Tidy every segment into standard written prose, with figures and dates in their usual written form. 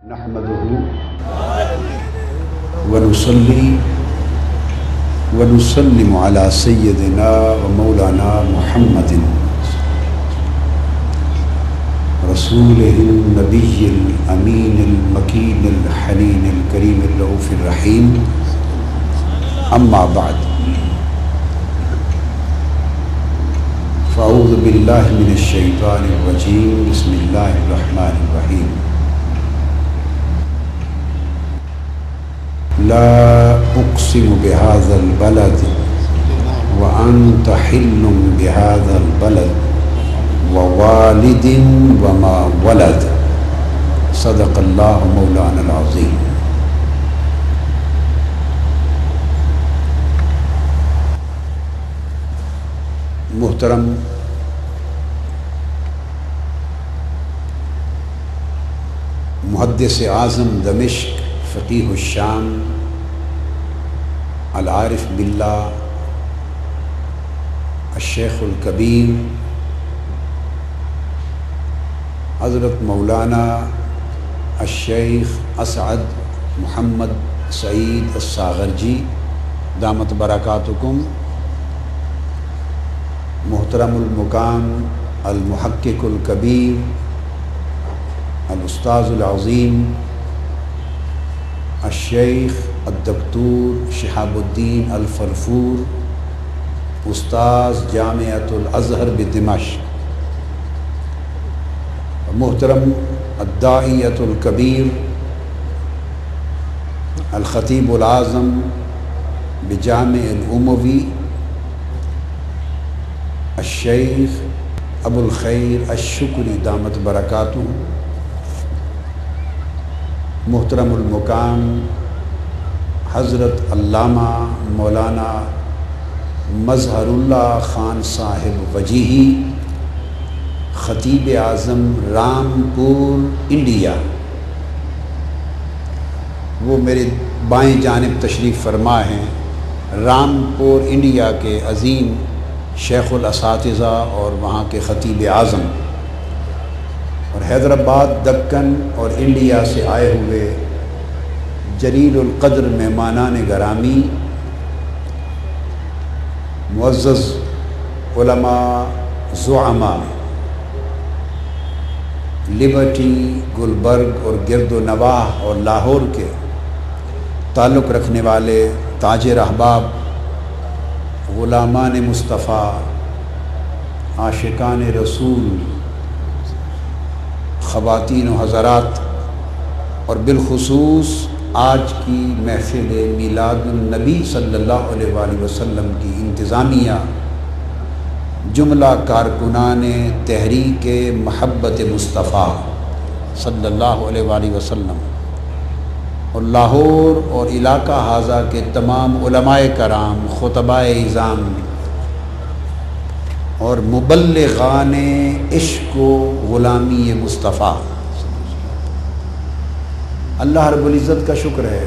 نحمده ونصلي ونسلم على سيدنا ومولانا محمد رسوله النبي الأمين المكين الحنين الكريم الرؤوف الرحيم. أما بعد، فأعوذ بالله من الشيطان الرجيم. بسم الله الرحمن الرحيم. لا أقسم بهذا البلد وأنت حل بهذا البلد ووالد وما ولد. صدق الله مولانا العظيم. محترم محدث اعظم دمشق، فقیہ الشام، العارف باللہ، الشیخ الکبیر، حضرت مولانا الشیخ اسعد محمد سعید الساغرجی دامت برکاتکم، محترم المقام المحقق الکبیر الاستاذ العظیم الشیخ الدکتور شہاب الدین الفرفور، استاذ جامعۃ الازہر بدمشق، محترم الداعیۃ الکبیر الخطیب العظم بجامع الاموی الشیخ ابو الخیر الشکری دامت برکاتہ، محترم المقام حضرت علامہ مولانا مظہر اللہ خان صاحب وجیہی، خطیب اعظم رامپور انڈیا، وہ میرے بائیں جانب تشریف فرما ہیں، رامپور انڈیا کے عظیم شیخ الاساتذہ اور وہاں کے خطیب اعظم، اور حیدرآباد، دکن اور انڈیا سے آئے ہوئے جلیل القدر مہمانان گرامی، معزز علماء، زعماء، لبرٹی، گلبرگ اور گرد و نواح اور لاہور کے تعلق رکھنے والے تاجر احباب، غلامان مصطفیٰ، عاشقان رسول، خواتین و حضرات، اور بالخصوص آج کی محفل میلاد النبی صلی اللہ علیہ وآلہ وسلم کی انتظامیہ، جملہ کارکنان تحریک محبت مصطفیٰ صلی اللہ علیہ وآلہ وسلم، اور لاہور اور علاقہ حاضہ کے تمام علماء کرام، خطباء اعظام اور مبلغان عشق و غلامی مصطفیٰ، اللہ رب العزت کا شکر ہے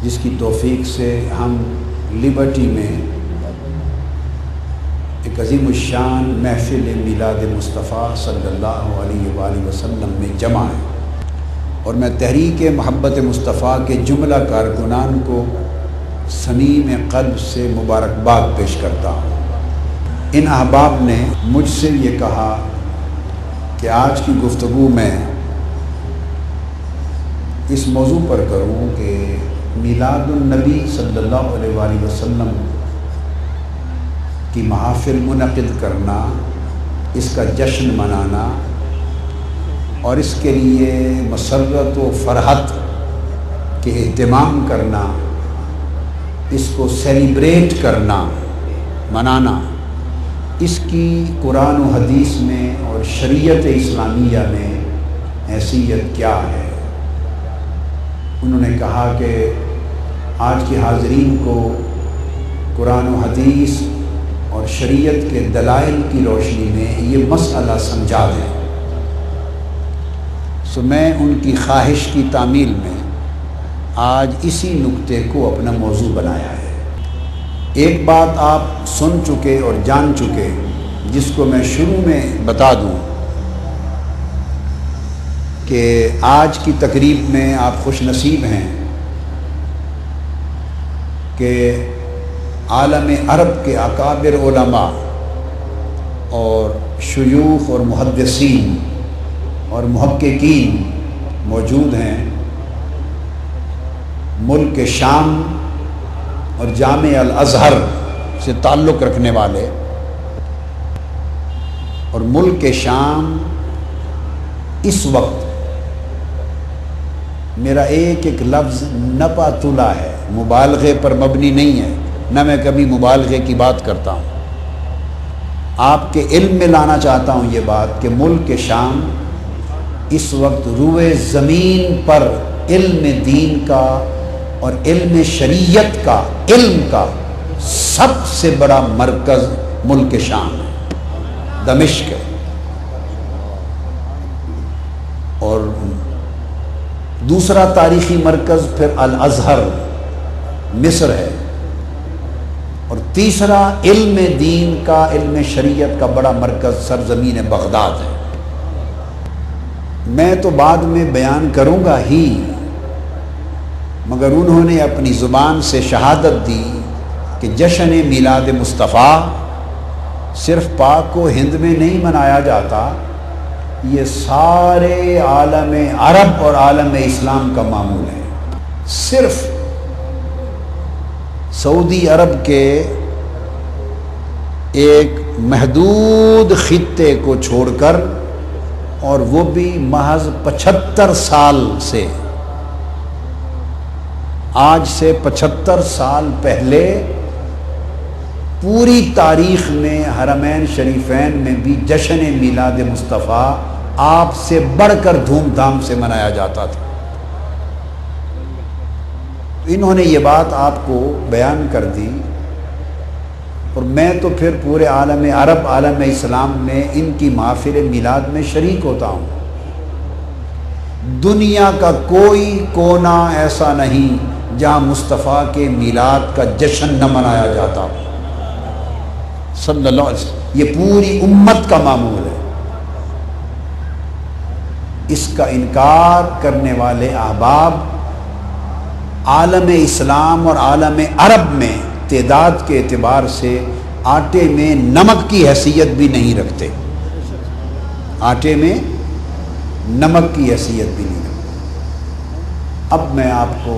جس کی توفیق سے ہم لبرٹی میں ایک عظیم الشان محفل میلاد مصطفیٰ صلی اللہ علیہ وآلہ وسلم میں جمع ہیں، اور میں تحریک محبت مصطفیٰ کے جملہ کارکنان کو صمیم قلب سے مبارکباد پیش کرتا ہوں۔ ان احباب نے مجھ سے یہ کہا کہ آج کی گفتگو میں اس موضوع پر کروں کہ میلاد النبی صلی اللہ علیہ وآلہ وسلم کی محافل منعقد کرنا، اس کا جشن منانا اور اس کے لیے مسرت و فرحت کے اہتمام کرنا، اس کو سیلیبریٹ کرنا، منانا، اس کی قرآن و حدیث میں اور شریعت اسلامیہ میں حیثیت کیا ہے۔ انہوں نے کہا کہ آج کے حاضرین کو قرآن و حدیث اور شریعت کے دلائل کی روشنی میں یہ مسئلہ سمجھا دیں۔ سو میں ان کی خواہش کی تعمیل میں آج اسی نکتے کو اپنا موضوع بنایا ہے۔ ایک بات آپ سن چکے اور جان چکے، جس کو میں شروع میں بتا دوں کہ آج کی تقریب میں آپ خوش نصیب ہیں کہ عالم عرب کے اکابر علماء اور شیوخ اور محدثین اور محققین موجود ہیں۔ ملک شام اور جامع الازہر سے تعلق رکھنے والے، اور ملک شام اس وقت میرا ایک ایک لفظ نپا تلا ہے، مبالغے پر مبنی نہیں ہے، نہ میں کبھی مبالغے کی بات کرتا ہوں۔ آپ کے علم میں لانا چاہتا ہوں یہ بات کہ ملک شام اس وقت روئے زمین پر علم دین کا اور علم شریعت کا، علم کا سب سے بڑا مرکز ملک شام ہے، دمشق ہے، اور دوسرا تاریخی مرکز پھر الازہر مصر ہے، اور تیسرا علم دین کا، علم شریعت کا بڑا مرکز سرزمین بغداد ہے۔ میں تو بعد میں بیان کروں گا ہی، مگر انہوں نے اپنی زبان سے شہادت دی کہ جشن میلاد مصطفیٰ صرف پاک و ہند میں نہیں منایا جاتا، یہ سارے عالم عرب اور عالم اسلام کا معمول ہے۔ صرف سعودی عرب کے ایک محدود خطے کو چھوڑ کر، اور وہ بھی محض 75 سال سے، آج سے 75 سال پہلے پوری تاریخ میں حرمین شریفین میں بھی جشن میلاد مصطفیٰ آپ سے بڑھ کر دھوم دھام سے منایا جاتا تھا۔ انہوں نے یہ بات آپ کو بیان کر دی، اور میں تو پھر پورے عالم عرب، عالم اسلام میں ان کی محافل میلاد میں شریک ہوتا ہوں۔ دنیا کا کوئی کونا ایسا نہیں جہاں مصطفیٰ کے میلاد کا جشن نہ منایا جاتا ہو، صلی اللہ علیہ وسلم۔ یہ پوری امت کا معمول ہے۔ اس کا انکار کرنے والے احباب عالم اسلام اور عالم عرب میں تعداد کے اعتبار سے آٹے میں نمک کی حیثیت بھی نہیں رکھتے، آٹے میں نمک کی حیثیت بھی نہیں رکھتے۔ اب میں آپ کو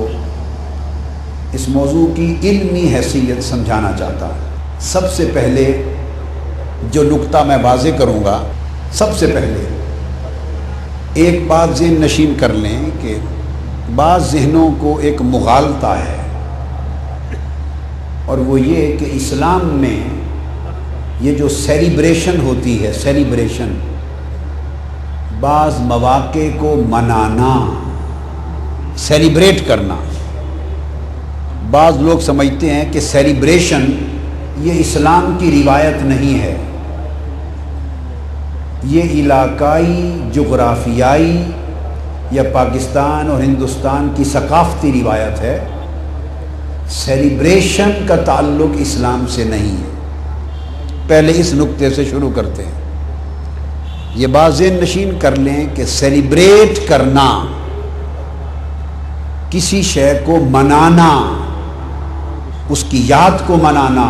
اس موضوع کی علمی حیثیت سمجھانا چاہتا ہوں۔ سب سے پہلے جو نقطہ میں واضح کروں گا، سب سے پہلے ایک بات ذہن نشین کر لیں کہ بعض ذہنوں کو ایک مغالطہ ہے، اور وہ یہ کہ اسلام میں یہ جو سیلیبریشن ہوتی ہے، سیلیبریشن، بعض مواقع کو منانا، سیلیبریٹ کرنا، بعض لوگ سمجھتے ہیں کہ سیلیبریشن یہ اسلام کی روایت نہیں ہے، یہ علاقائی، جغرافیائی یا پاکستان اور ہندوستان کی ثقافتی روایت ہے۔ سیلیبریشن کا تعلق اسلام سے نہیں ہے۔ پہلے اس نقطے سے شروع کرتے ہیں۔ یہ بات ذہن نشین کر لیں کہ سیلیبریٹ کرنا، کسی شے کو منانا، اس کی یاد کو منانا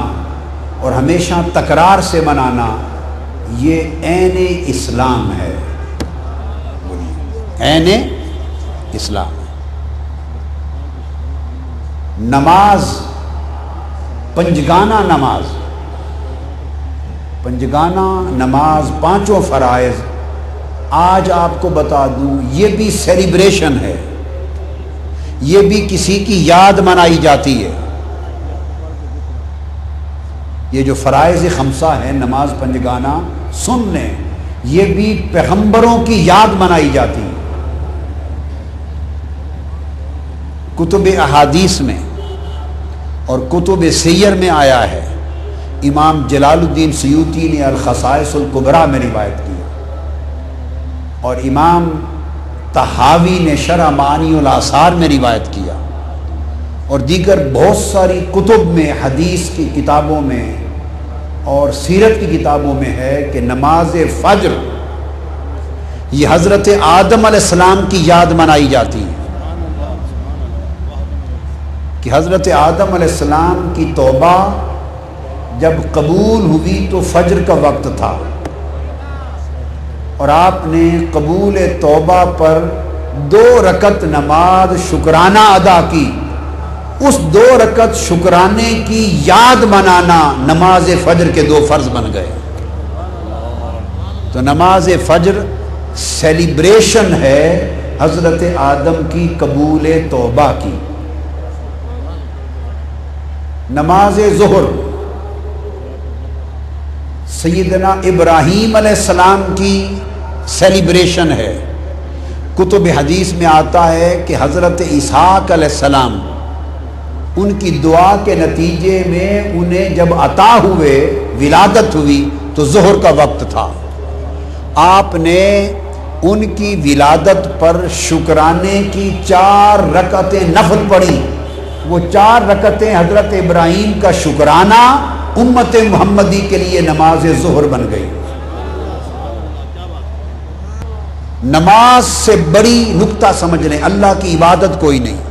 اور ہمیشہ تکرار سے منانا، یہ عین اسلام ہے، عین اسلام ہے۔ نماز، پنجگانہ نماز، پنجگانہ نماز، پانچوں فرائض، آج آپ کو بتا دوں یہ بھی سیلیبریشن ہے، یہ بھی کسی کی یاد منائی جاتی ہے۔ یہ جو فرائض خمسہ ہے، نماز، پنجگانہ، سن لیں، یہ بھی پیغمبروں کی یاد منائی جاتی ہے۔ کتب احادیث میں اور کتب سیر میں آیا ہے، امام جلال الدین سیوطی نے الخصائص الکبریٰ میں روایت کی، اور امام طحاوی نے شرح معانی الآثار میں روایت کیا، اور دیگر بہت ساری کتب میں، حدیث کی کتابوں میں اور سیرت کی کتابوں میں ہے کہ نماز فجر یہ حضرت آدم علیہ السلام کی یاد منائی جاتی ہے کہ حضرت آدم علیہ السلام کی توبہ جب قبول ہوئی تو فجر کا وقت تھا، اور آپ نے قبول توبہ پر 2 رکعت نماز شکرانہ ادا کی۔ اس 2 رکعت شکرانے کی یاد منانا نماز فجر کے 2 فرض بن گئے۔ تو نماز فجر سیلیبریشن ہے حضرت آدم کی قبول توبہ کی۔ نماز ظہر سیدنا ابراہیم علیہ السلام کی سیلیبریشن ہے۔ کتب حدیث میں آتا ہے کہ حضرت اسحاق علیہ السلام ان کی دعا کے نتیجے میں انہیں جب عطا ہوئے، ولادت ہوئی تو ظہر کا وقت تھا۔ آپ نے ان کی ولادت پر شکرانے کی 4 رکعتیں نفل پڑھی۔ وہ 4 رکعتیں حضرت ابراہیم کا شکرانہ امت محمدی کے لیے نماز ظہر بن گئی۔ نماز سے بڑی نکتہ سمجھ لیں، اللہ کی عبادت کوئی نہیں۔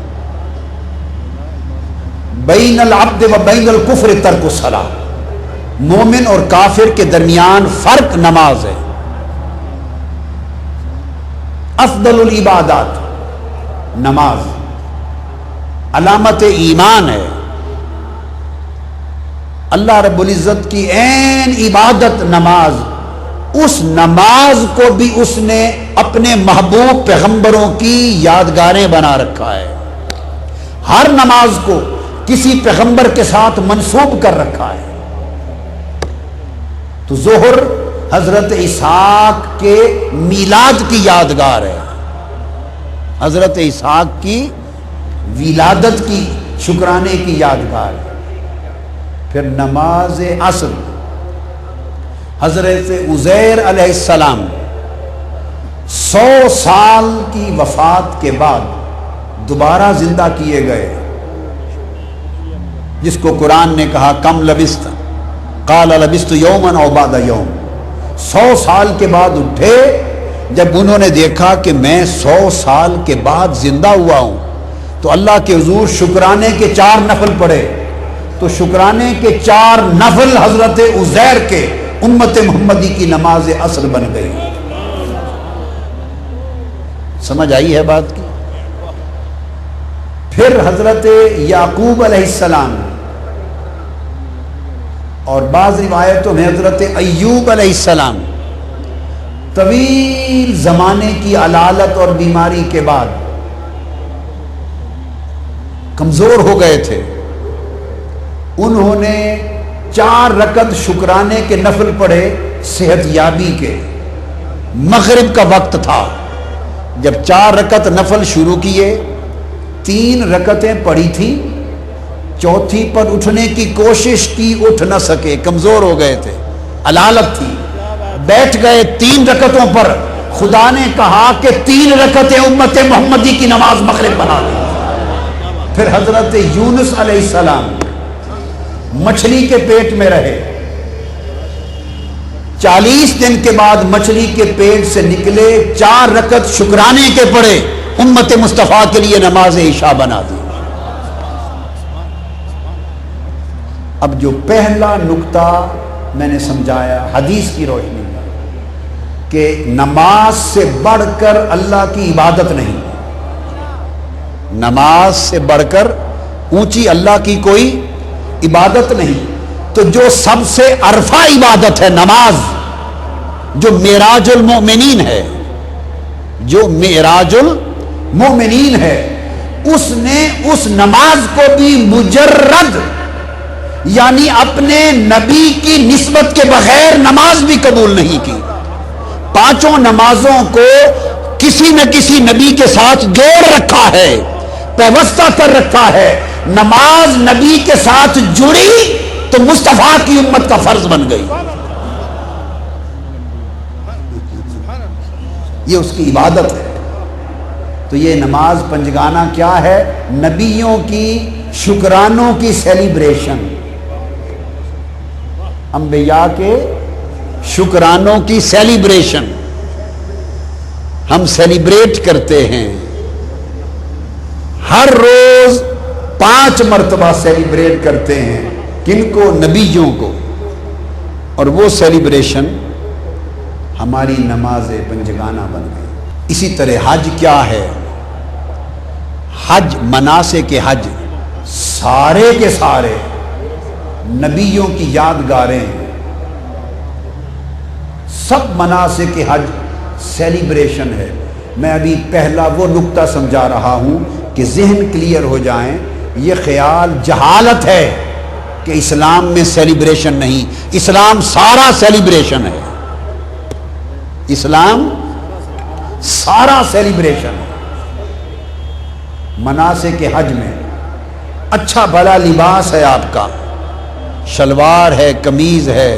بین العبد و بین الکفر ترک الصلاۃ، مومن اور کافر کے درمیان فرق نماز ہے۔ افضل العبادات نماز، علامت ایمان ہے۔ اللہ رب العزت کی عین عبادت نماز، اس نماز کو بھی اس نے اپنے محبوب پیغمبروں کی یادگاریں بنا رکھا ہے۔ ہر نماز کو کسی پیغمبر کے ساتھ منسوب کر رکھا ہے۔ تو ظہر حضرت اسحاق کے میلاد کی یادگار ہے، حضرت اسحاق کی ولادت کی شکرانے کی یادگار ہے۔ پھر نماز عصر، حضرت عزیر علیہ السلام 100 سال کی وفات کے بعد دوبارہ زندہ کیے گئے، جس کو قرآن نے کہا کم لبست، قال لبست یوما او بعد یوم۔ 100 سال کے بعد اٹھے، جب انہوں نے دیکھا کہ میں 100 سال کے بعد زندہ ہوا ہوں تو اللہ کے حضور شکرانے کے 4 نفل پڑھے، تو شکرانے کے 4 نفل حضرت عزیر کے امت محمدی کی نماز عصر بن گئی۔ سمجھ آئی ہے بات کی؟ پھر حضرت یعقوب علیہ السلام، اور بعض روایتوں میں حضرت ایوب علیہ السلام طویل زمانے کی علالت اور بیماری کے بعد کمزور ہو گئے تھے، انہوں نے 4 رکعت شکرانے کے نفل پڑھے صحت یابی کے۔ مغرب کا وقت تھا، جب 4 رکعت نفل شروع کیے، 3 رکعتیں پڑھی تھی، چوتھی پر اٹھنے کی کوشش کی، اٹھ نہ سکے، کمزور ہو گئے تھے، علالت تھی، بیٹھ گئے 3 رکعتوں پر۔ خدا نے کہا کہ 3 رکعتیں امت محمدی کی نماز مغرب بنا دی۔ پھر حضرت یونس علیہ السلام مچھلی کے پیٹ میں رہے، 40 دن کے بعد مچھلی کے پیٹ سے نکلے، 4 رکعت شکرانے کے پڑھے، امت مصطفیٰ کے لیے نماز عشاء بنا دی۔ اب جو پہلا نکتہ میں نے سمجھایا حدیث کی روشنی میں کہ نماز سے بڑھ کر اللہ کی عبادت نہیں، نماز سے بڑھ کر اونچی اللہ کی کوئی عبادت نہیں، تو جو سب سے عرفہ عبادت ہے نماز، جو معراج المؤمنین ہے، جو معراج المؤمنین ہے، اس نے اس نماز کو بھی مجرد یعنی اپنے نبی کی نسبت کے بغیر نماز بھی قبول نہیں کی۔ 5 نمازوں کو کسی نہ کسی نبی کے ساتھ جوڑ رکھا ہے، پیوستہ کر رکھا ہے۔ نماز نبی کے ساتھ جڑی تو مصطفیٰ کی امت کا فرض بن گئی، یہ اس کی عبادت ہے۔ تو یہ نماز پنجگانہ کیا ہے؟ نبیوں کی شکرانوں کی سیلیبریشن، انبیاء کے شکرانوں کی سیلیبریشن۔ ہم سیلیبریٹ کرتے ہیں، ہر روز 5 مرتبہ سیلیبریٹ کرتے ہیں، کن کو؟ نبیوں کو، اور وہ سیلیبریشن ہماری نماز پنجگانہ بن گئی۔ اسی طرح حج کیا ہے؟ حج، مناسک حج سارے کے سارے نبیوں کی یادگاریں ہیں، سب مناسک حج سیلیبریشن ہے۔ میں ابھی پہلا وہ نقطہ سمجھا رہا ہوں کہ ذہن کلیئر ہو جائیں، یہ خیال جہالت ہے کہ اسلام میں سیلیبریشن نہیں، اسلام سارا سیلیبریشن ہے، اسلام سارا سیلیبریشن ہے۔ مناسک حج میں اچھا بھلا لباس ہے، آپ کا شلوار ہے، قمیض ہے،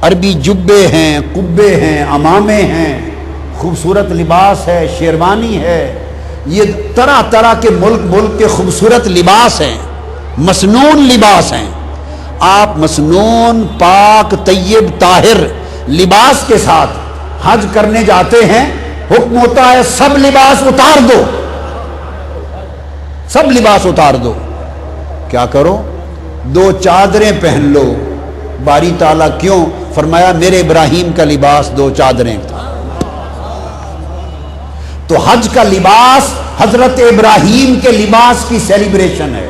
عربی جبے ہیں، قبے ہیں، عمامے ہیں، خوبصورت لباس ہے، شیروانی ہے، یہ طرح طرح کے ملک کے خوبصورت لباس ہیں، مسنون لباس ہیں۔ آپ مسنون، پاک، طیب، طاہر لباس کے ساتھ حج کرنے جاتے ہیں، حکم ہوتا ہے سب لباس اتار دو، سب لباس اتار دو۔ کیا کرو؟ 2 چادریں پہن لو۔ باری تعالیٰ کیوں؟ فرمایا میرے ابراہیم کا لباس 2 چادریں تھا۔ تو حج کا لباس حضرت ابراہیم کے لباس کی سیلیبریشن ہے۔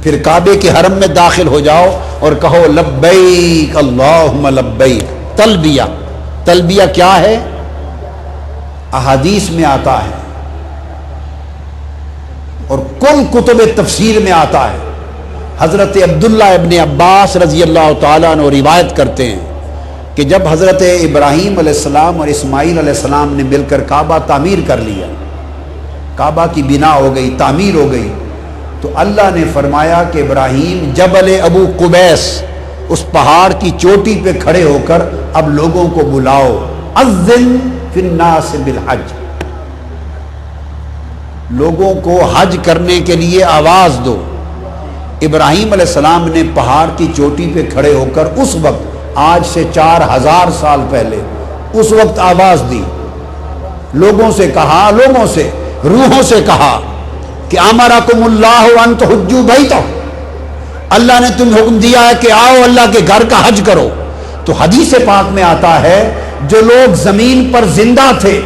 پھر کعبے کے حرم میں داخل ہو جاؤ اور کہو لبیک اللہم لبیک، تلبیہ۔ تلبیہ کیا ہے؟ احادیث میں آتا ہے اور کل کتب تفسیر میں آتا ہے۔ حضرت عبداللہ ابن عباس رضی اللہ تعالیٰ عنہ روایت کرتے ہیں کہ جب حضرت ابراہیم علیہ السلام اور اسماعیل علیہ السلام نے مل کر کعبہ تعمیر کر لیا، کعبہ کی بنا ہو گئی، تعمیر ہو گئی، تو اللہ نے فرمایا کہ ابراہیم جبل ابو قبیس، اس پہاڑ کی چوٹی پہ کھڑے ہو کر اب لوگوں کو بلاؤ، اذن فی الناس بالحج، لوگوں کو حج کرنے کے لیے آواز دو۔ ابراہیم علیہ السلام نے پہاڑ کی چوٹی پہ کھڑے ہو کر اس وقت، آج سے 4000 سال پہلے، اس وقت آواز دی، لوگوں سے کہا، لوگوں سے، روحوں سے کہا کہ امرکم اللہ ان تحجوا بیتہ، اللہ نے تمہیں حکم دیا ہے کہ آؤ اللہ کے گھر کا حج کرو۔ تو حدیث پاک میں آتا ہے جو لوگ زمین پر زندہ تھے،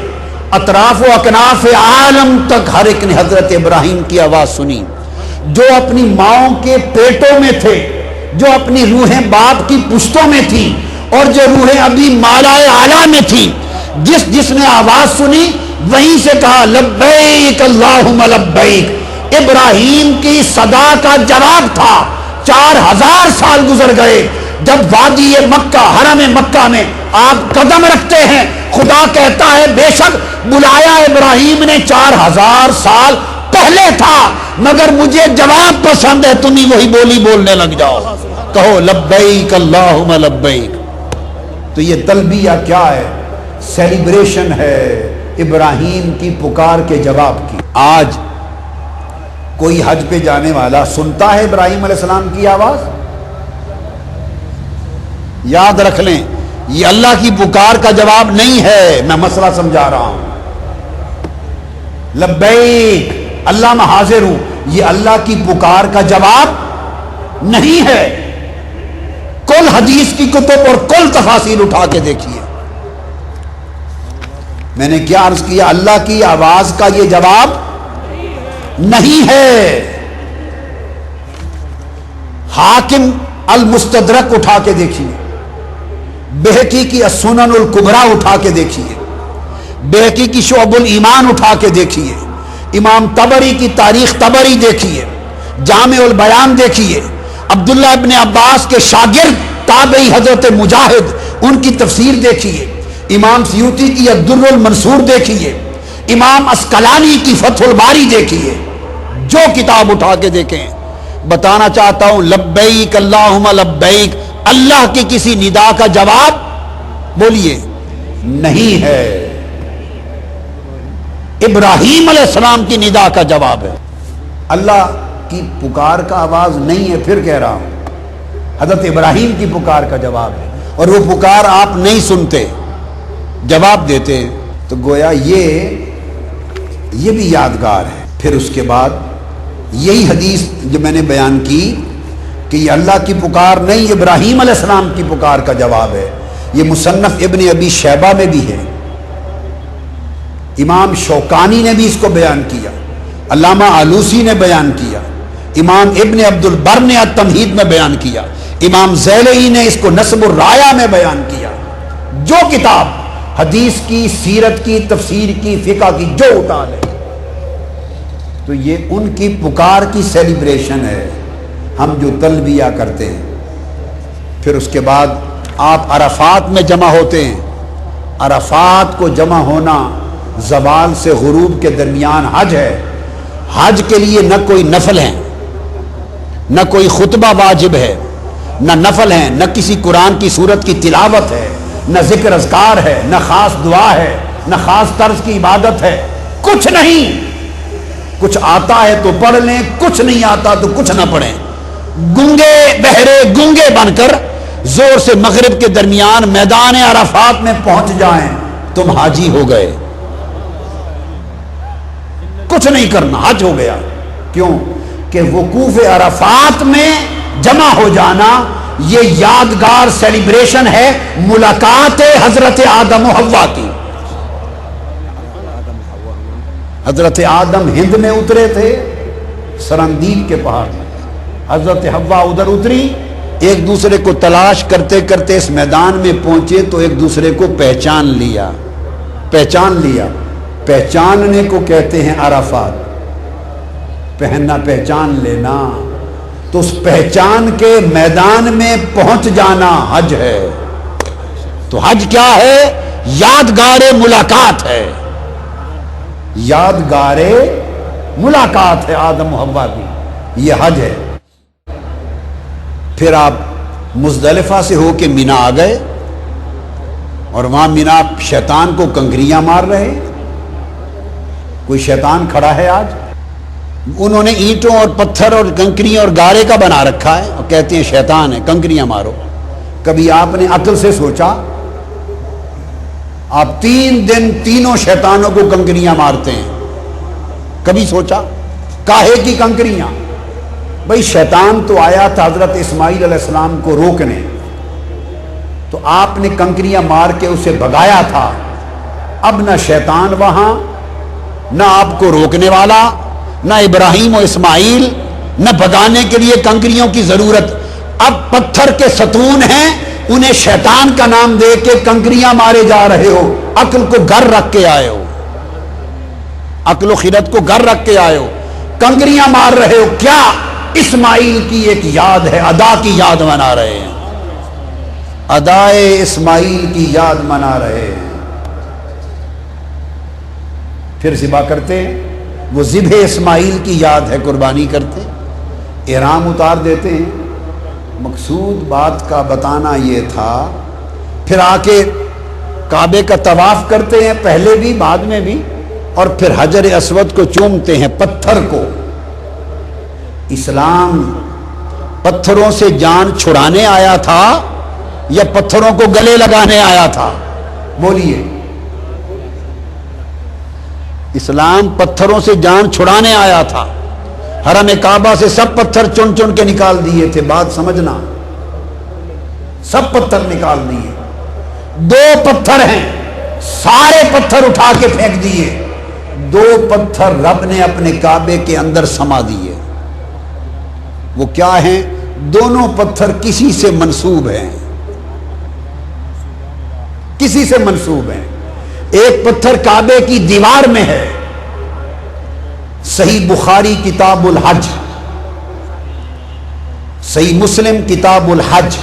اطراف و اکناف عالم تک ہر ایک نے حضرت ابراہیم کی آواز سنی۔ جو اپنی ماؤں کے پیٹوں میں تھے، جو اپنی روحیں باپ کی پشتوں میں تھی، اور جو روحیں ابھی مالائے اعلیٰ میں تھی، جس نے آواز سنی وہیں سے کہا لبیک اللہم لبیک۔ ابراہیم کی صدا کا جواب تھا۔ 4000 سال گزر گئے، جب وادی مکہ، حرم مکہ میں آپ قدم رکھتے ہیں، خدا کہتا ہے بے شک بلایا ابراہیم نے 4000 سال پہلے تھا، مگر مجھے جواب پسند ہے، تم ہی وہی بولی بولنے لگ جاؤ، کہو لبیک اللہم لبیک۔ تو یہ تلبیہ کیا ہے؟ سیلیبریشن ہے ابراہیم کی پکار کے جواب کی۔ آج کوئی حج پہ جانے والا سنتا ہے ابراہیم علیہ السلام کی آواز؟ یاد رکھ لیں، یہ اللہ کی پکار کا جواب نہیں ہے، میں مسئلہ سمجھا رہا ہوں۔ لبیک اللہ میں حاضر ہوں، یہ اللہ کی پکار کا جواب نہیں ہے۔ کل حدیث کی کتب اور کل تفاسیر اٹھا کے دیکھیے، میں نے کیا عرض کیا؟ اللہ کی آواز کا یہ جواب نہیں ہے۔ حاکم المستدرک اٹھا کے دیکھیے، بہقی کی السنن الکبریٰ اٹھا کے دیکھیے، بہقی کی شعب الایمان اٹھا کے دیکھیے، امام طبری کی تاریخ طبری دیکھیے، جامع البیان دیکھیے، عبداللہ ابن عباس کے شاگرد تابعی حضرت مجاہد، ان کی تفسیر دیکھیے، امام سیوطی کی الدر المنصور دیکھیے، امام اسقلانی کی فتح الباری دیکھیے، جو کتاب اٹھا کے دیکھیں۔ بتانا چاہتا ہوں لبیک اللہم لبیک اللہ کی کسی ندا کا جواب بولیے نہیں ہے، ابراہیم علیہ السلام کی ندا کا جواب ہے۔ اللہ کی پکار کا آواز نہیں ہے، پھر کہہ رہا ہوں حضرت ابراہیم کی پکار کا جواب ہے، اور وہ پکار آپ نہیں سنتے، جواب دیتے ہیں، تو گویا یہ بھی یادگار ہے۔ پھر اس کے بعد یہی حدیث جو میں نے بیان کی کہ یہ اللہ کی پکار نہیں، ابراہیم علیہ السلام کی پکار کا جواب ہے، یہ مصنف ابن ابی شیبہ میں بھی ہے، امام شوکانی نے بھی اس کو بیان کیا، علامہ آلوسی نے بیان کیا، امام ابن عبد البر نے التمہید میں بیان کیا، امام زیلعی نے اس کو نصب الرایہ میں بیان کیا۔ جو کتاب حدیث کی، سیرت کی، تفسیر کی، فقہ کی جو اٹھا لے، تو یہ ان کی پکار کی سیلیبریشن ہے، ہم جو تلبیہ کرتے ہیں۔ پھر اس کے بعد آپ عرفات میں جمع ہوتے ہیں۔ عرفات کو جمع ہونا زوال سے غروب کے درمیان حج ہے۔ حج کے لیے نہ کوئی نفل ہے، نہ کوئی خطبہ واجب ہے، نہ نفل ہے، نہ کسی قرآن کی سورت کی تلاوت ہے، نہ ذکر اذکار ہے، نہ خاص دعا ہے، نہ خاص طرز کی عبادت ہے، کچھ نہیں۔ کچھ آتا ہے تو پڑھ لیں، کچھ نہیں آتا تو کچھ نہ پڑھیں۔ گنگے بہرے گنگے بن کر زور سے مغرب کے درمیان میدان عرفات میں پہنچ جائیں، تم حاجی ہو گئے۔ کچھ نہیں کرنا، حج ہو گیا۔ کیوں کہ وقوف عرفات میں جمع ہو جانا یہ یادگار سیلیبریشن ہے ملاقات حضرت آدم و حوا کی۔ حضرت آدم ہند میں اترے تھے، سرندیب کے پہاڑ میں، حضرت حوا ادھر اتری، ایک دوسرے کو تلاش کرتے کرتے اس میدان میں پہنچے تو ایک دوسرے کو پہچان لیا۔ پہچاننے کو کہتے ہیں عرفات، پہننا پہچان لینا، تو اس پہچان کے میدان میں پہنچ جانا حج ہے۔ تو حج کیا ہے؟ یادگار ملاقات ہے، یادگار ملاقات ہے آدم و حوا کی، یہ حج ہے۔ پھر آپ مزدلفہ سے ہو کے مینا آ گئے، اور وہاں مینا شیطان کو کنکریاں مار رہے۔ کوئی شیطان کھڑا ہے آج؟ انہوں نے اینٹوں اور پتھر اور کنکریاں اور گارے کا بنا رکھا ہے اور کہتے ہیں شیطان ہے، کنکریاں مارو۔ کبھی آپ نے عقل سے سوچا؟ آپ 3 دن تینوں شیطانوں کو کنکریاں مارتے ہیں، کبھی سوچا؟ کاہے کی کنکریاں؟ بھئی شیطان تو آیا تھا حضرت اسماعیل علیہ السلام کو روکنے، تو آپ نے کنکریاں مار کے اسے بھگایا تھا۔ اب نہ شیطان وہاں، نہ آپ کو روکنے والا، نہ ابراہیم و اسماعیل، نہ بھگانے کے لیے کنکریوں کی ضرورت۔ اب پتھر کے ستون ہیں، انہیں شیطان کا نام دے کے کنکریاں مارے جا رہے ہو۔ عقل کو گھر رکھ کے آئے ہو، عقل و خرد کو گھر رکھ کے آئے ہو، کنکریاں مار رہے ہو۔ کیا؟ اسماعیل کی ایک یاد ہے، ادا کی یاد منا رہے ہیں، ادائے اسماعیل کی یاد منا رہے ہیں۔ پھر ذبح کرتے ہیں، وہ ذبح اسماعیل کی یاد ہے، قربانی کرتے، احرام اتار دیتے ہیں۔ مقصود بات کا بتانا یہ تھا۔ پھر آ کے کعبے کا طواف کرتے ہیں، پہلے بھی بعد میں بھی، اور پھر حجر اسود کو چومتے ہیں، پتھر کو۔ اسلام پتھروں سے جان چھڑانے آیا تھا یا پتھروں کو گلے لگانے آیا تھا؟ بولیے۔ اسلام پتھروں سے جان چھڑانے آیا تھا۔ حرم کعبہ سے سب پتھر چن چن کے نکال دیے تھے، بات سمجھنا، سب پتھر نکال دیے۔ 2 پتھر ہیں، سارے پتھر اٹھا کے پھینک دیے۔ 2 پتھر رب نے اپنے کعبے کے اندر سما دیے۔ وہ کیا ہیں؟ دونوں پتھر کسی سے منسوب ہیں، کسی سے منسوب ہیں۔ ایک پتھر کعبے کی دیوار میں ہے، صحیح بخاری کتاب الحج، صحیح مسلم کتاب الحج،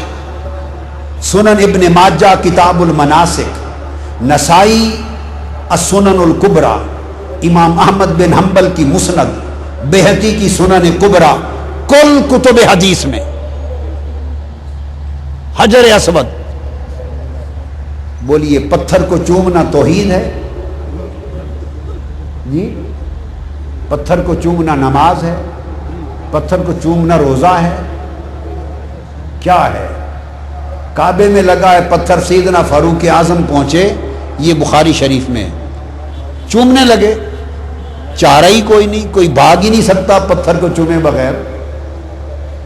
سنن ابن ماجہ کتاب المناسک، نسائی السنن الکبریٰ، امام احمد بن حنبل کی مسند، بہقی کی سنن کبریٰ، کل کتب حدیث میں حجر اسود۔ بولیے، پتھر کو چومنا توحید ہے؟ جی، پتھر کو چومنا نماز ہے؟ پتھر کو چومنا روزہ ہے؟ کیا ہے؟ کعبے میں لگا ہے پتھر، سیدنا فاروق اعظم پہنچے، یہ بخاری شریف میں ہے۔ چومنے لگے، چارہ ہی کوئی نہیں، کوئی بھاگ ہی نہیں سکتا پتھر کو چومے بغیر۔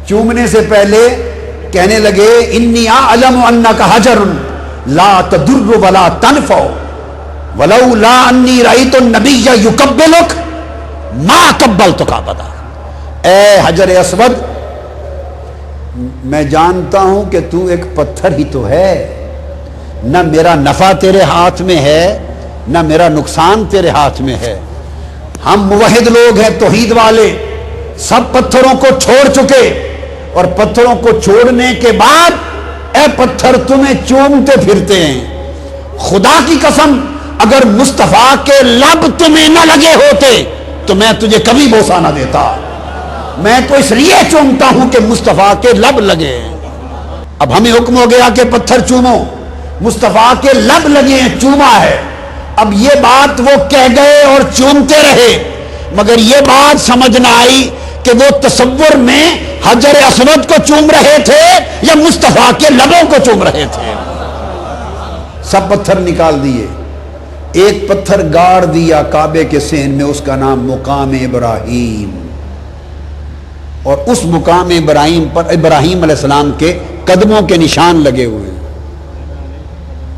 چومنے سے پہلے کہنے لگے انی اعلم انک حجر لا تضر ولا تنفع ولولا انی رأیت النبی یقبلک ما قبلتک ابدا۔ اے حجر اسود، میں جانتا ہوں کہ تو ایک پتھر ہی تو ہے، نہ میرا نفع تیرے ہاتھ میں ہے نہ میرا نقصان تیرے ہاتھ میں ہے۔ ہم موحد لوگ ہیں، توحید والے، سب پتھروں کو چھوڑ چکے، اور پتھروں کو چھوڑنے کے بعد اے پتھر تمہیں چومتے پھرتے ہیں۔ خدا کی قسم اگر مصطفیٰ کے لب تمہیں نہ لگے ہوتے تو میں تجھے کبھی بوسہ نہ دیتا۔ میں تو اس لیے چومتا ہوں کہ مصطفیٰ کے لب لگے۔ اب ہمیں حکم ہو گیا کہ پتھر چومو، مصطفیٰ کے لب لگے ہیں، چوما ہے۔ اب یہ بات وہ کہہ گئے اور چومتے رہے، مگر یہ بات سمجھ نہ آئی کہ وہ تصور میں حجر اسود کو چوم رہے تھے یا مصطفیٰ کے لبوں کو چوم رہے تھے۔ سب پتھر نکال دیے، ایک پتھر گاڑ دیا کعبے کے سین میں، اس کا نام مقام ابراہیم، اور اس مقام ابراہیم پر ابراہیم علیہ السلام کے قدموں کے نشان لگے ہوئے ہیں،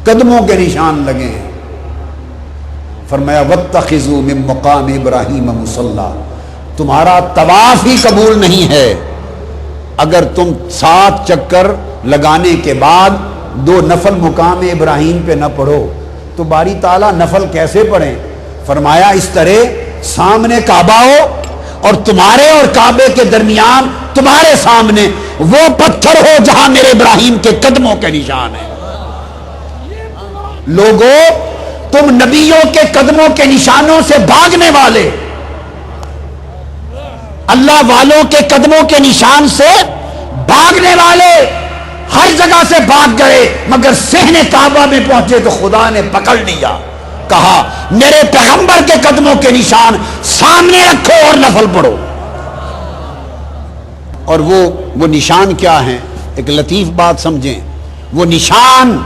قدموں کے نشان لگے ہیں۔ فرمایا واتخذوا من مقام ابراہیم مصلی، تمہارا طواف ہی قبول نہیں ہے اگر تم 7 چکر لگانے کے بعد 2 نفل مقام ابراہیم پہ نہ پڑھو تو باری تعالیٰ نفل کیسے پڑھیں؟ فرمایا اس طرح سامنے کعبہ ہو اور تمہارے اور کعبے کے درمیان تمہارے سامنے وہ پتھر ہو جہاں میرے ابراہیم کے قدموں کے نشان ہیں۔ لوگوں، تم نبیوں کے قدموں کے نشانوں سے بھاگنے والے، اللہ والوں کے قدموں کے نشان سے بھاگنے والے ہر جگہ سے بھاگ گئے، مگر صحن کعبہ میں پہنچے تو خدا نے پکڑ لیا، کہا میرے پیغمبر کے قدموں کے نشان سامنے رکھو اور نفل پڑھو۔ اور وہ نشان کیا ہیں؟ ایک لطیف بات سمجھیں، وہ نشان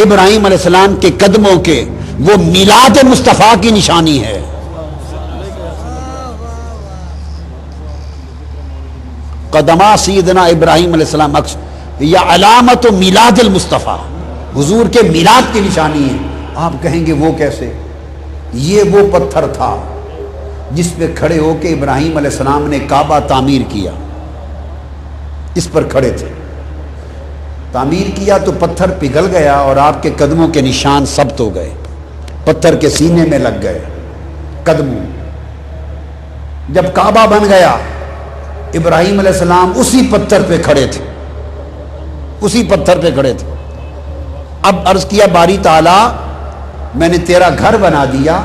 ابراہیم علیہ السلام کے قدموں کے وہ میلاد مصطفیٰ کی نشانی ہے۔ قدمہ سیدنا ابراہیم علیہ السلام یا علامت و میلاد المصطفیٰ، حضور کے میلاد کی نشانی ہے۔ آپ کہیں گے وہ کیسے؟ یہ وہ پتھر تھا جس پہ کھڑے ہو کے ابراہیم علیہ السلام نے کعبہ تعمیر کیا، اس پر کھڑے تھے، تعمیر کیا تو پتھر پگھل گیا اور آپ کے قدموں کے نشان ثبت ہو گئے، پتھر کے سینے میں لگ گئے قدموں۔ جب کعبہ بن گیا ابراہیم علیہ السلام اسی پتھر پہ کھڑے تھے، اسی پتھر پہ کھڑے تھے۔ اب عرض کیا باری تعالیٰ میں نے تیرا گھر بنا دیا،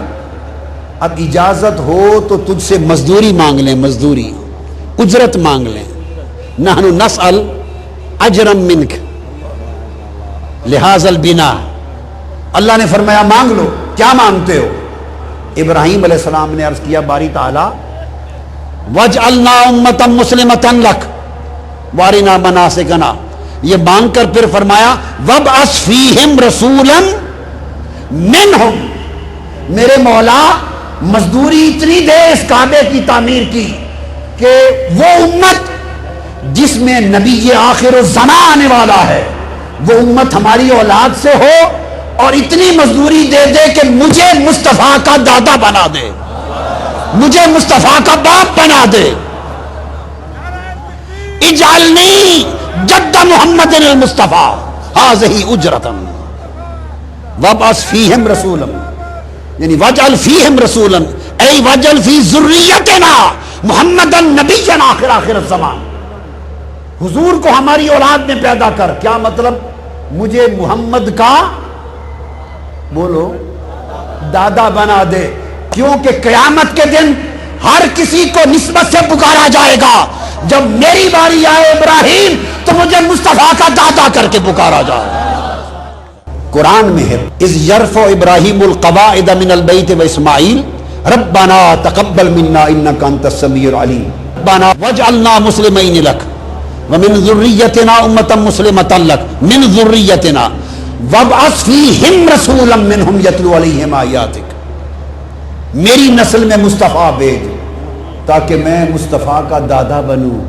اب اجازت ہو تو تجھ سے مزدوری مانگ لیں، مزدوری اجرت مانگ لیں۔ نحن نسأل اجرا منک لہذا البناء۔ اللہ نے فرمایا مانگ لو، کیا مانگتے ہو؟ ابراہیم علیہ السلام نے عرض کیا باری تعالیٰ وَاجْعَلْنَا أُمَّةً مُسْلِمَةً لَكَ وَارِنَا مَنَاسِكَنَا، یہ مانگ کر پھر فرمایا وَابْعَثْ فِيهِمْ رَسُولًا مِّنْهُمْ، میرے مولا مزدوری اتنی دے اس کعبے کی تعمیر کی کہ وہ امت جس میں نبی آخر الزمان آنے والا ہے وہ امت ہماری اولاد سے ہو، اور اتنی مزدوری دے دے کہ مجھے مصطفیٰ کا دادا بنا دے، مجھے مصطفیٰ کا باپ بنا دے۔ اجعلنی جد محمد المصطفیٰ ہذہ اجرتم وابعث فیہم رسولا، یعنی واجعل فیہم رسولا ای واجعل فی ذریتنا محمدا نبیا آخر الزمان، حضور کو ہماری اولاد میں پیدا کر۔ کیا مطلب؟ مجھے محمد کا بولو دادا بنا دے، کیونکہ قیامت کے دن ہر کسی کو نسبت سے پکارا جائے گا، جب میری باری آئے ابراہیم تو مجھے مصطفیٰ کا دادا کر کے پکارا جائے۔ قرآن میں ہے اذ یرفع ابراہیم القواعد من البیت و اسماعیل ربنا تقبل منا انک انت السمیع العلیم ربنا واجعلنا مسلمین لک ومن ذریتنا امة مسلمة لک من ذریتنا وَابْعَثْ فِيهِمْ رَسُولًا مِّنْهُمْ يَتْلُو عَلَيْهِمْ آیَاتِكَ، میری نسل میں مصطفیٰ بھیج تاکہ میں مصطفیٰ کا دادا بنوں۔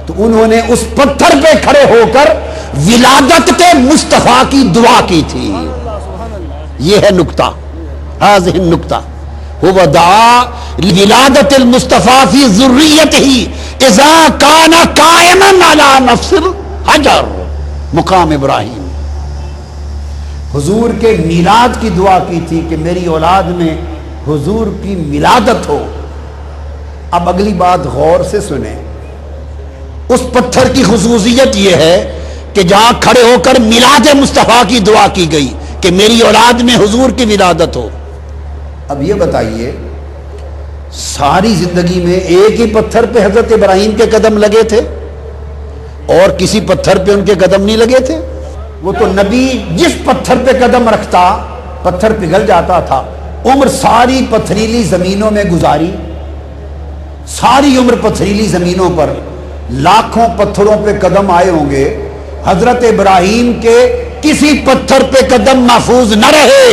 تو انہوں نے اس پتھر پہ کھڑے ہو کر ولادت کے مصطفیٰ کی دعا کی تھی۔ یہ ہے نکتہ، هذه النکتہ، هو دعا لولادت المصطفیٰ فی ذریتہ اذا کان قائما علی نفس الحجر، مقام ابراہیم۔ حضور کے میلاد کی دعا کی تھی کہ میری اولاد میں حضور کی ولادت ہو۔ اب اگلی بات غور سے سنیں، اس پتھر کی خصوصیت یہ ہے کہ جہاں کھڑے ہو کر میلاد مصطفیٰ کی دعا کی گئی کہ میری اولاد میں حضور کی ولادت ہو۔ اب یہ بتائیے، ساری زندگی میں ایک ہی پتھر پہ حضرت ابراہیم کے قدم لگے تھے اور کسی پتھر پہ ان کے قدم نہیں لگے تھے؟ وہ تو نبی جس پتھر پہ قدم رکھتا پتھر پگھل جاتا تھا۔ عمر ساری پتھریلی زمینوں میں گزاری، ساری عمر پتھریلی زمینوں پر لاکھوں پتھروں پہ قدم آئے ہوں گے، حضرت ابراہیم کے کسی پتھر پہ قدم محفوظ نہ رہے۔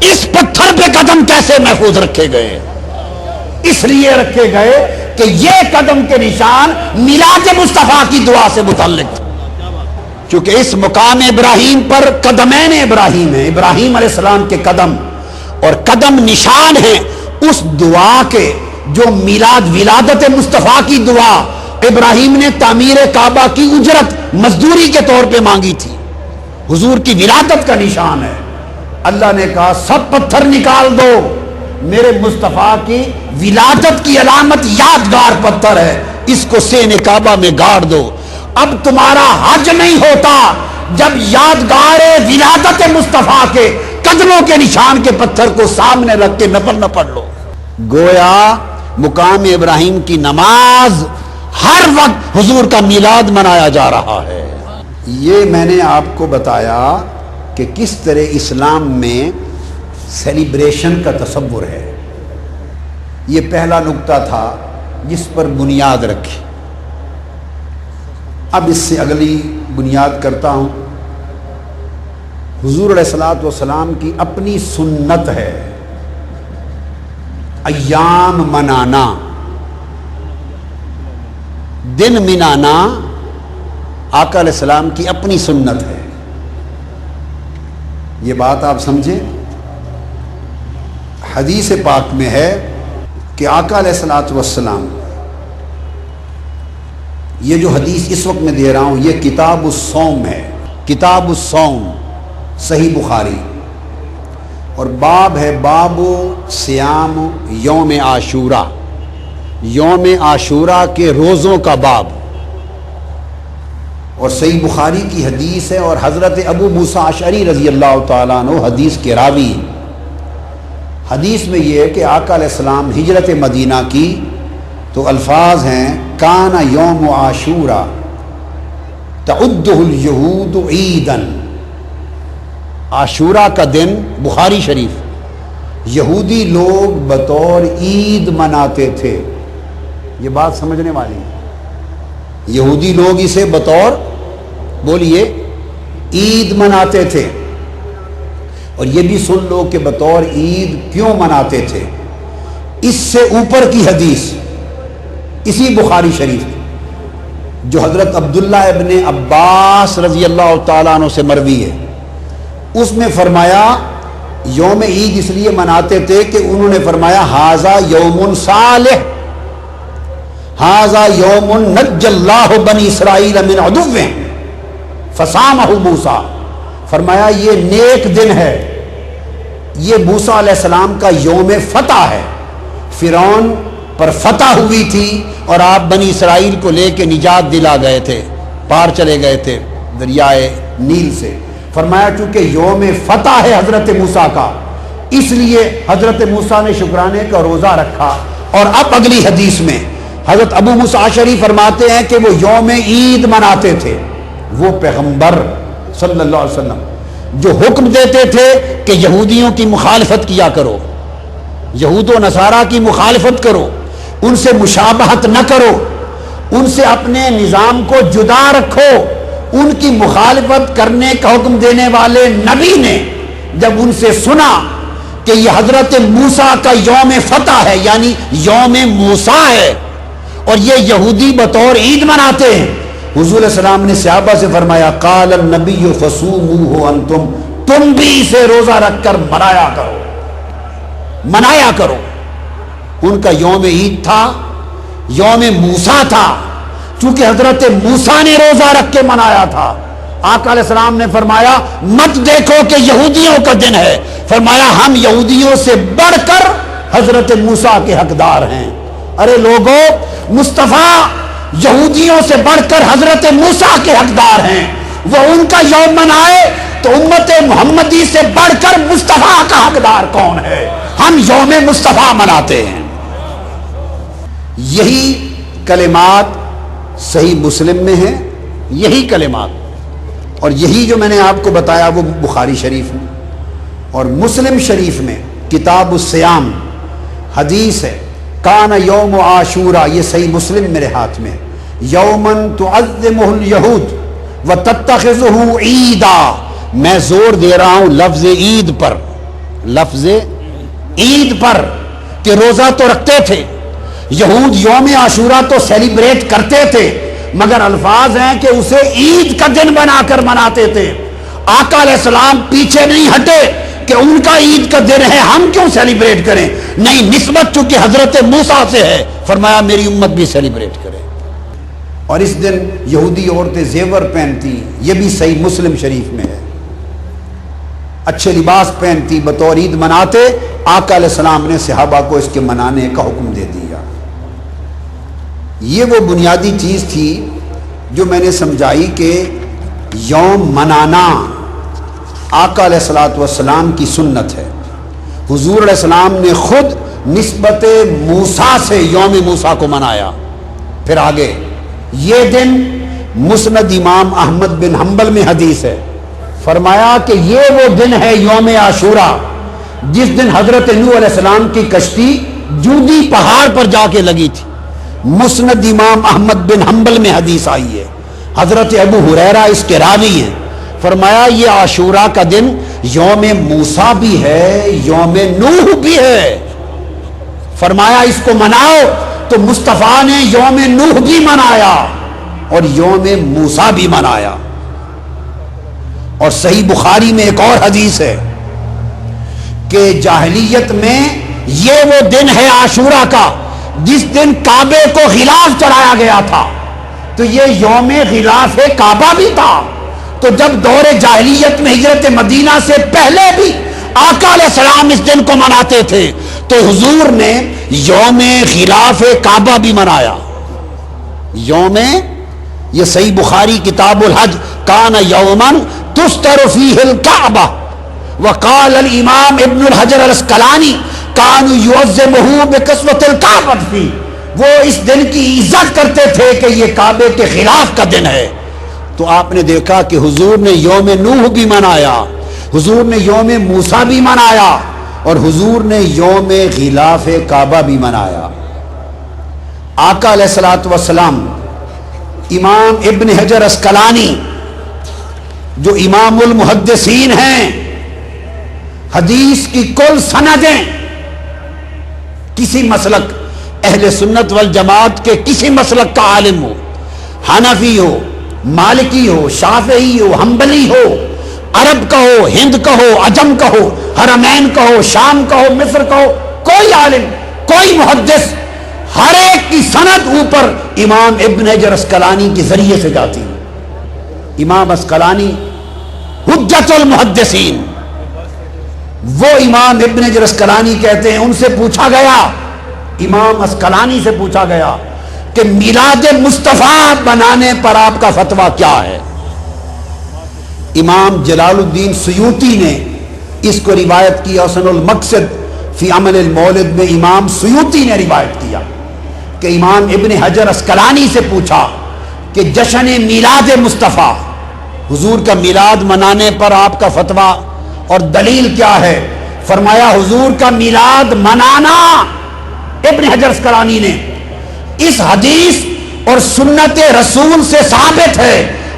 اس پتھر پہ قدم کیسے محفوظ رکھے گئے؟ اس لیے رکھے گئے کہ یہ قدم کے نشان میلاد مصطفیٰ کی دعا سے متعلق تھے، چونکہ اس مقام ابراہیم پر قدمین ابراہیم ہیں، ابراہیم علیہ السلام کے قدم، اور قدم نشان ہیں اس دعا کے جو میلاد ولادت مصطفیٰ کی دعا ابراہیم نے تعمیر کعبہ کی اجرت مزدوری کے طور پہ مانگی تھی، حضور کی ولادت کا نشان ہے۔ اللہ نے کہا سب پتھر نکال دو، میرے مصطفیٰ کی ولادت کی علامت یادگار پتھر ہے، اس کو سین کعبہ میں گاڑ دو۔ اب تمہارا حج نہیں ہوتا جب یادگار ولادت مصطفیٰ کے قدموں کے نشان کے پتھر کو سامنے رکھ کے نفل نہ پڑھ لو۔ گویا مقام ابراہیم کی نماز ہر وقت حضور کا میلاد منایا جا رہا ہے۔ یہ میں نے آپ کو بتایا کہ کس طرح اسلام میں سیلیبریشن کا تصور ہے۔ یہ پہلا نقطہ تھا جس پر بنیاد رکھی۔ اب اس سے اگلی بنیاد کرتا ہوں۔ حضور علیہ الصلوۃ والسلام کی اپنی سنت ہے ایام منانا، دن منانا، آقا علیہ السلام کی اپنی سنت ہے۔ یہ بات آپ سمجھیں، حدیث پاک میں ہے کہ آقا علیہ الصلوۃ والسلام، یہ جو حدیث اس وقت میں دے رہا ہوں یہ کتاب الصوم ہے، کتاب الصوم صحیح بخاری، اور باب ہے باب صیام یوم عاشورہ، یوم عاشورہ کے روزوں کا باب، اور صحیح بخاری کی حدیث ہے، اور حضرت ابو موسیٰ اشعری رضی اللہ تعالیٰ عنہ حدیث کے راوی۔ حدیث میں یہ ہے کہ آقا علیہ السلام ہجرت مدینہ کی تو الفاظ ہیں کان یوم عاشورہ تعدہ الیہود عیداً، عاشورہ کا دن بخاری شریف یہودی لوگ بطور عید مناتے تھے۔ یہ بات سمجھنے والی ہے، یہودی لوگ اسے بطور بولیے عید مناتے تھے، اور یہ بھی سن لو کہ بطور عید کیوں مناتے تھے۔ اس سے اوپر کی حدیث اسی بخاری شریف جو حضرت عبداللہ ابن عباس رضی اللہ تعالیٰ عنہ سے مروی ہے، اس میں فرمایا یوم عید اس لیے مناتے تھے کہ انہوں نے فرمایا ھذا یوم صالح، ھذا یوم نجی اللہ بنی اسرائیل من عدوہم فصامہ موسیٰ، فرمایا یہ نیک دن ہے، یہ موسیٰ علیہ السلام کا یوم فتح ہے، فرعون پر فتح ہوئی تھی اور آپ بنی اسرائیل کو لے کے نجات دلا گئے تھے، پار چلے گئے تھے دریائے نیل سے، فرمایا چونکہ یوم فتح ہے حضرت موسیٰ کا، اس لیے حضرت موسیٰ نے شکرانے کا روزہ رکھا۔ اور اب اگلی حدیث میں حضرت ابو موسیٰ اشعری فرماتے ہیں کہ وہ یوم عید مناتے تھے، وہ پیغمبر صلی اللہ علیہ وسلم جو حکم دیتے تھے کہ یہودیوں کی مخالفت کیا کرو، یہود و نصارہ کی مخالفت کرو، ان سے مشابہت نہ کرو، ان سے اپنے نظام کو جدا رکھو، ان کی مخالفت کرنے کا حکم دینے والے نبی نے جب ان سے سنا کہ یہ حضرت موسیٰ کا یوم فتح ہے، یعنی یوم موسیٰ ہے، اور یہ یہودی بطور عید مناتے ہیں، حضور علیہ السلام نے صحابہ سے فرمایا قال النبی فصوموہ انتم، تم بھی اسے روزہ رکھ کر منایا کرو۔ ان کا یوم عید تھا، یوم موسیٰ تھا، چونکہ حضرت موسیٰ نے روزہ رکھ کے منایا تھا۔ آقا علیہ السلام نے فرمایا مت دیکھو کہ یہودیوں کا دن ہے، فرمایا ہم یہودیوں سے بڑھ کر حضرت موسیٰ کے حقدار ہیں۔ ارے لوگوں، مصطفیٰ یہودیوں سے بڑھ کر حضرت موسیٰ کے حقدار ہیں، وہ ان کا یوم منائے تو امت محمدی سے بڑھ کر مصطفیٰ کا حقدار کون ہے؟ ہم یوم مصطفیٰ مناتے ہیں۔ یہی کلمات صحیح مسلم میں ہیں، یہی کلمات، اور یہی جو میں نے آپ کو بتایا وہ بخاری شریف میں، اور مسلم شریف میں کتاب الصیام حدیث ہے کان یوم عاشورہ، یہ صحیح مسلم میرے ہاتھ میں، یومن تعظمہ الیہود وتتخذہ عیدا، میں زور دے رہا ہوں لفظ عید پر، لفظ عید پر، کہ روزہ تو رکھتے تھے یہود، یوم عاشورہ تو سیلیبریٹ کرتے تھے، مگر الفاظ ہیں کہ اسے عید کا دن بنا کر مناتے تھے۔ آقا علیہ السلام پیچھے نہیں ہٹے کہ ان کا عید کا دن ہے ہم کیوں سیلیبریٹ کریں، نہیں، نسبت چونکہ حضرت موسیٰ سے ہے، فرمایا میری امت بھی سیلیبریٹ کرے۔ اور اس دن یہودی عورتیں زیور پہنتی، یہ بھی صحیح مسلم شریف میں ہے، اچھے لباس پہنتی، بطور عید مناتے، آقا علیہ السلام نے صحابہ کو اس کے منانے کا حکم دے دیا۔ یہ وہ بنیادی چیز تھی جو میں نے سمجھائی کہ یوم منانا آقا علیہ الصلوۃ والسلام کی سنت ہے۔ حضور علیہ السلام نے خود نسبت موسیٰ سے یوم موسیٰ کو منایا۔ پھر آگے یہ دن مسند امام احمد بن حنبل میں حدیث ہے، فرمایا کہ یہ وہ دن ہے یوم عاشورہ جس دن حضرت نوح علیہ السلام کی کشتی جودی پہاڑ پر جا کے لگی تھی۔ مسند امام احمد بن حنبل میں حدیث آئی ہے، حضرت ابو ہریرہ اس کے راوی ہیں، فرمایا یہ عاشورہ کا دن یوم موسیٰ بھی ہے، یوم نوح بھی ہے، فرمایا اس کو مناؤ، تو مصطفیٰ نے یوم نوح بھی منایا اور یوم موسیٰ بھی منایا۔ اور صحیح بخاری میں ایک اور حدیث ہے کہ جاہلیت میں یہ وہ دن ہے عاشورہ کا جس دن کعبے کو غلاف چڑھایا گیا تھا، تو یہ یوم غلاف کعبہ بھی تھا۔ تو جب دور جاہلیت میں ہجرت مدینہ سے پہلے بھی آقا علیہ السلام اس دن کو مناتے تھے، تو حضور نے یوم غلاف کعبہ بھی منایا۔ یوم، یہ صحیح بخاری کتاب الحج، کان یومن تستر فیہ الکعبہ، وقال الامام ابن الحجر الاسقلانی کانوا یعظمہ بکسوۃ الکعبہ فی، وہ اس دن کی عزت کرتے تھے کہ یہ کعبے کے خلاف کا دن ہے۔ تو آپ نے دیکھا کہ حضور نے یوم نوح بھی منایا، حضور نے یوم موسیٰ بھی منایا، اور حضور نے یوم غلاف کعبہ بھی منایا۔ آقا علیہ الصلوۃ والسلام، امام ابن حجر اسقلانی جو امام المحدثین ہیں، حدیث کی کل سندیں کسی مسلک اہل سنت والجماعت کے کسی مسلک کا عالم ہو، حنفی ہو، مالکی ہو، شافعی ہو، حنبلی ہو، عرب کا ہو، ہند کا ہو، عجم کا ہو، حرمین کا ہو، شام کا ہو، مصر کا ہو، کوئی عالم، کوئی محدث، ہر ایک کی سند اوپر امام ابن حجر اسقلانی کے ذریعے سے جاتی ہے۔ امام اسقلانی حجت المحدثین، وہ امام ابن حجر اسقلانی کہتے ہیں، ان سے پوچھا گیا، امام اسقلانی سے پوچھا گیا کہ میلاد مصطفیٰ بنانے پر آپ کا فتویٰ کیا ہے؟ امام جلال الدین سیوطی نے اس کو روایت کی، حسن المقصد فی عمل المولد میں امام سیوطی نے روایت کیا کہ امام ابن حجر اسقلانی سے پوچھا کہ جشن میلاد مصطفیٰ، حضور کا میلاد منانے پر آپ کا فتویٰ اور دلیل کیا ہے؟ فرمایا حضور کا میلاد منانا ابن حجر اسقلانی نے اس حدیث اور سنت رسول سے ثابت ہے،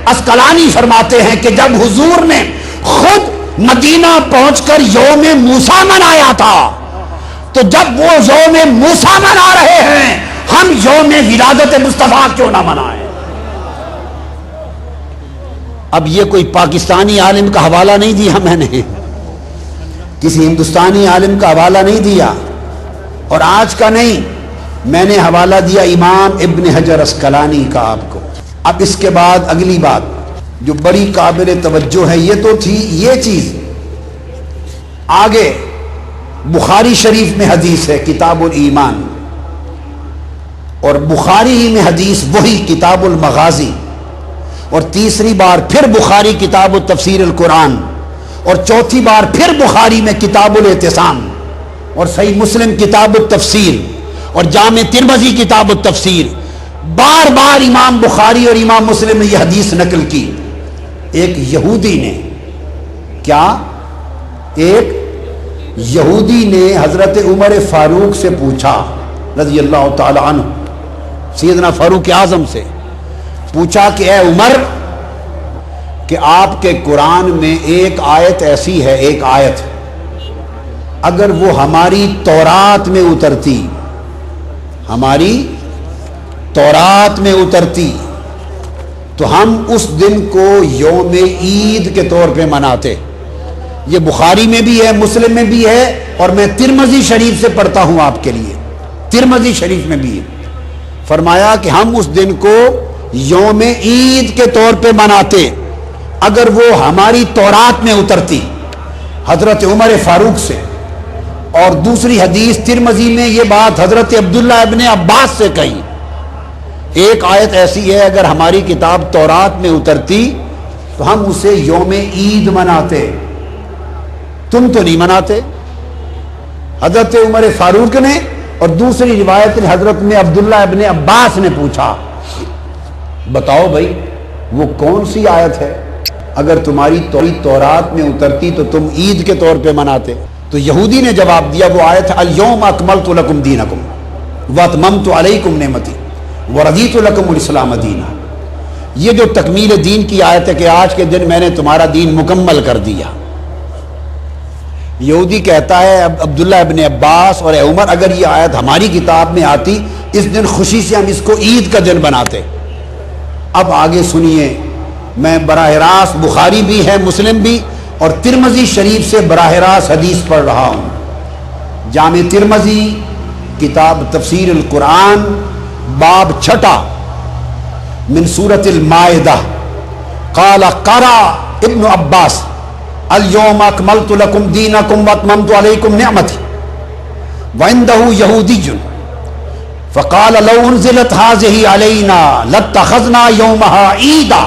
اسقلانی فرماتے ہیں کہ جب حضور نے خود مدینہ پہنچ کر یوم موسیٰ منایا تھا، تو جب وہ یوم موسیٰ منا رہے ہیں، ہم یوم ولادت مصطفیٰ کیوں نہ منائیں؟ اب یہ کوئی پاکستانی عالم کا حوالہ نہیں دیا میں نے، کسی ہندوستانی عالم کا حوالہ نہیں دیا، اور آج کا نہیں، میں نے حوالہ دیا امام ابن حجر اسقلانی کا آپ کو۔ اب اس کے بعد اگلی بات جو بڑی قابل توجہ ہے، یہ تو تھی یہ چیز، آگے بخاری شریف میں حدیث ہے کتاب الایمان، اور بخاری ہی میں حدیث وہی کتاب المغازی، اور تیسری بار پھر بخاری کتاب التفسیر القرآن، اور چوتھی بار پھر بخاری میں کتاب الاعتصام، اور صحیح مسلم کتاب التفسیر، اور جامع ترمذی کتاب التفسیر، بار بار امام بخاری اور امام مسلم نے یہ حدیث نقل کی۔ ایک یہودی نے کیا؟ ایک یہودی نے حضرت عمر فاروق سے پوچھا رضی اللہ تعالی عنہ، سیدنا فاروق اعظم سے پوچھا کہ اے عمر، کہ آپ کے قرآن میں ایک آیت ایسی ہے، ایک آیت اگر وہ ہماری تورات میں اترتی، ہماری تورات میں اترتی تو ہم اس دن کو یوم عید کے طور پہ مناتے۔ یہ بخاری میں بھی ہے، مسلم میں بھی ہے، اور میں ترمذی شریف سے پڑھتا ہوں آپ کے لیے، ترمذی شریف میں بھی ہے۔ فرمایا کہ ہم اس دن کو یوم عید کے طور پہ مناتے اگر وہ ہماری تورات میں اترتی، حضرت عمر فاروق سے۔ اور دوسری حدیث ترمذی میں یہ بات حضرت عبداللہ ابن عباس سے کہی، ایک آیت ایسی ہے اگر ہماری کتاب تورات میں اترتی تو ہم اسے یوم عید مناتے، تم تو نہیں مناتے۔ حضرت عمر فاروق نے، اور دوسری روایت حضرت میں عبداللہ ابن عباس نے پوچھا، بتاؤ بھائی وہ کون سی آیت ہے اگر تمہاری تورات میں اترتی تو تم عید کے طور پہ مناتے؟ تو یہودی نے جواب دیا وہ آیت ہے الیوم اکملت لکم دینکم واتممت علیکم نعمتی ورضیت لکم الاسلام دینا۔ یہ جو تکمیل دین کی آیت ہے کہ آج کے دن میں نے تمہارا دین مکمل کر دیا۔ یہودی کہتا ہے عبداللہ ابن عباس اور اے عمر، اگر یہ آیت ہماری کتاب میں آتی اس دن خوشی سے ہم اس کو عید کا دن بناتے۔ اب آگے سنیے، میں براہ راست بخاری بھی ہے، مسلم بھی، اور ترمذی شریف سے براہ راست حدیث پڑھ رہا ہوں۔ جامع ترمذی کتاب تفسیر القرآن، باب 6 من سورۃ المائدہ، قال قرأ ابن عباس اليوم اکملت لکم دینکم واتممت علیکم نعمتی، وعنده یہودی فقال لو انزلت هذه علینا لاتخذنا یومها عیدا،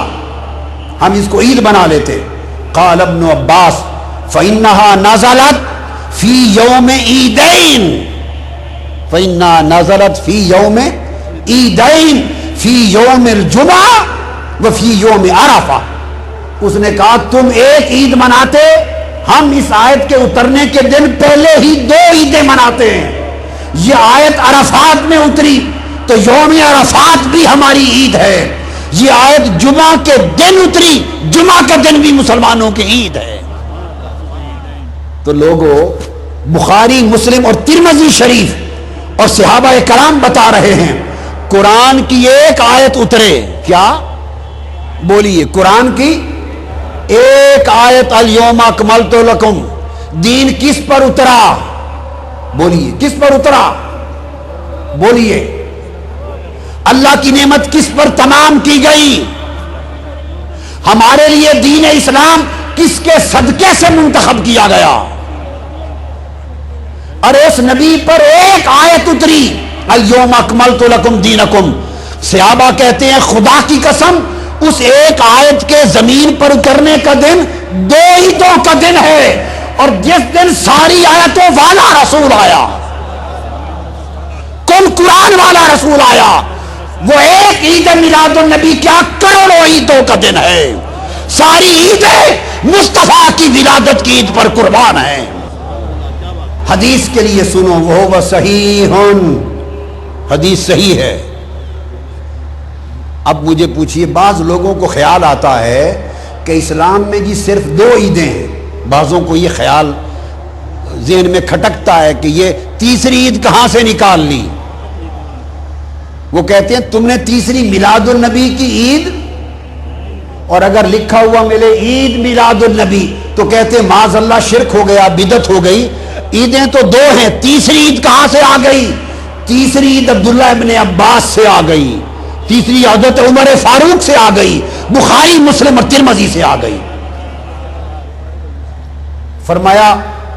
ہم اس کو عید بنا لیتے۔ قال ابن عباس فإنها نزلت في يوم عیدین، فإنها نزلت في يوم عیدین في يوم الجمعہ وفي يوم عرفہ۔ اس نے کہا تم ایک عید مناتے، ہم اس آیت کے اترنے کے دن پہلے ہی 2 عیدیں مناتے ہیں۔ یہ آیت عرفات میں اتری تو یوم عرفات بھی ہماری عید ہے، یہ آیت جمعہ کے دن اتری، جمعہ کا دن بھی مسلمانوں کی عید ہے۔ تو لوگوں، بخاری، مسلم اور ترمذی شریف اور صحابہ کرام بتا رہے ہیں قرآن کی ایک آیت اترے، کیا بولیے؟ قرآن کی ایک آیت الیوم اکملت لکم، دین کس پر اترا؟ بولیے کس پر اترا؟ بولیے اللہ کی نعمت کس پر تمام کی گئی؟ ہمارے لیے دین اسلام کس کے صدقے سے منتخب کیا گیا؟ اور اس نبی پر ایک آیت اتری الیوم اکملت لکم دینکم۔ صحابہ کہتے ہیں خدا کی قسم اس ایک آیت کے زمین پر اترنے کا دن 2 عیدوں کا دن ہے، اور جس دن ساری آیتوں والا رسول آیا، کل قرآن والا رسول آیا، وہ ایک عید میلاد النبی کیا کروڑوں عیدوں کا دن ہے۔ ساری عیدیں مصطفیٰ کی ولادت کی عید پر قربان ہیں۔ حدیث کے لیے سنو، وہ صحیح، حدیث صحیح ہے، اب مجھے پوچھیے، بعض لوگوں کو خیال آتا ہے کہ اسلام میں جی صرف 2 عیدیں ہیں، بعضوں کو یہ خیال ذہن میں کھٹکتا ہے کہ یہ تیسری عید کہاں سے نکال لی۔ وہ کہتے ہیں تم نے تیسری میلاد النبی کی عید، اور اگر لکھا ہوا ملے عید میلاد النبی تو کہتے ہیں معاذ اللہ شرک ہو گیا، بدعت ہو گئی، عیدیں تو 2 ہیں، تیسری عید کہاں سے آ گئی؟ تیسری عید عبداللہ ابن عباس سے آ گئی، تیسری حضرت عمر فاروق سے آ گئی، بخاری مسلم اور ترمذی سے آ گئی۔ فرمایا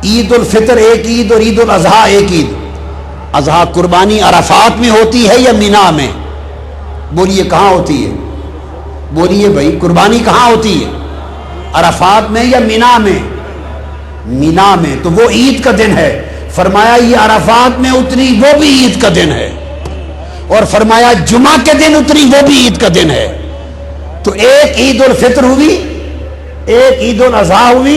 عید الفطر ایک عید اور عید الاضحیٰ ایک عید۔ اضحیٰ قربانی عرفات میں ہوتی ہے یا مینا میں؟ بولیے کہاں ہوتی ہے؟ بولیے بھائی قربانی کہاں ہوتی ہے؟ عرفات میں یا مینا میں؟ مینا میں، تو وہ عید کا دن ہے۔ فرمایا یہ عرفات میں اتری وہ بھی عید کا دن ہے، اور فرمایا جمعہ کے دن اتری وہ بھی عید کا دن ہے۔ تو ایک عید الفطر ہوئی، ایک عید الاضحیٰ ہوئی،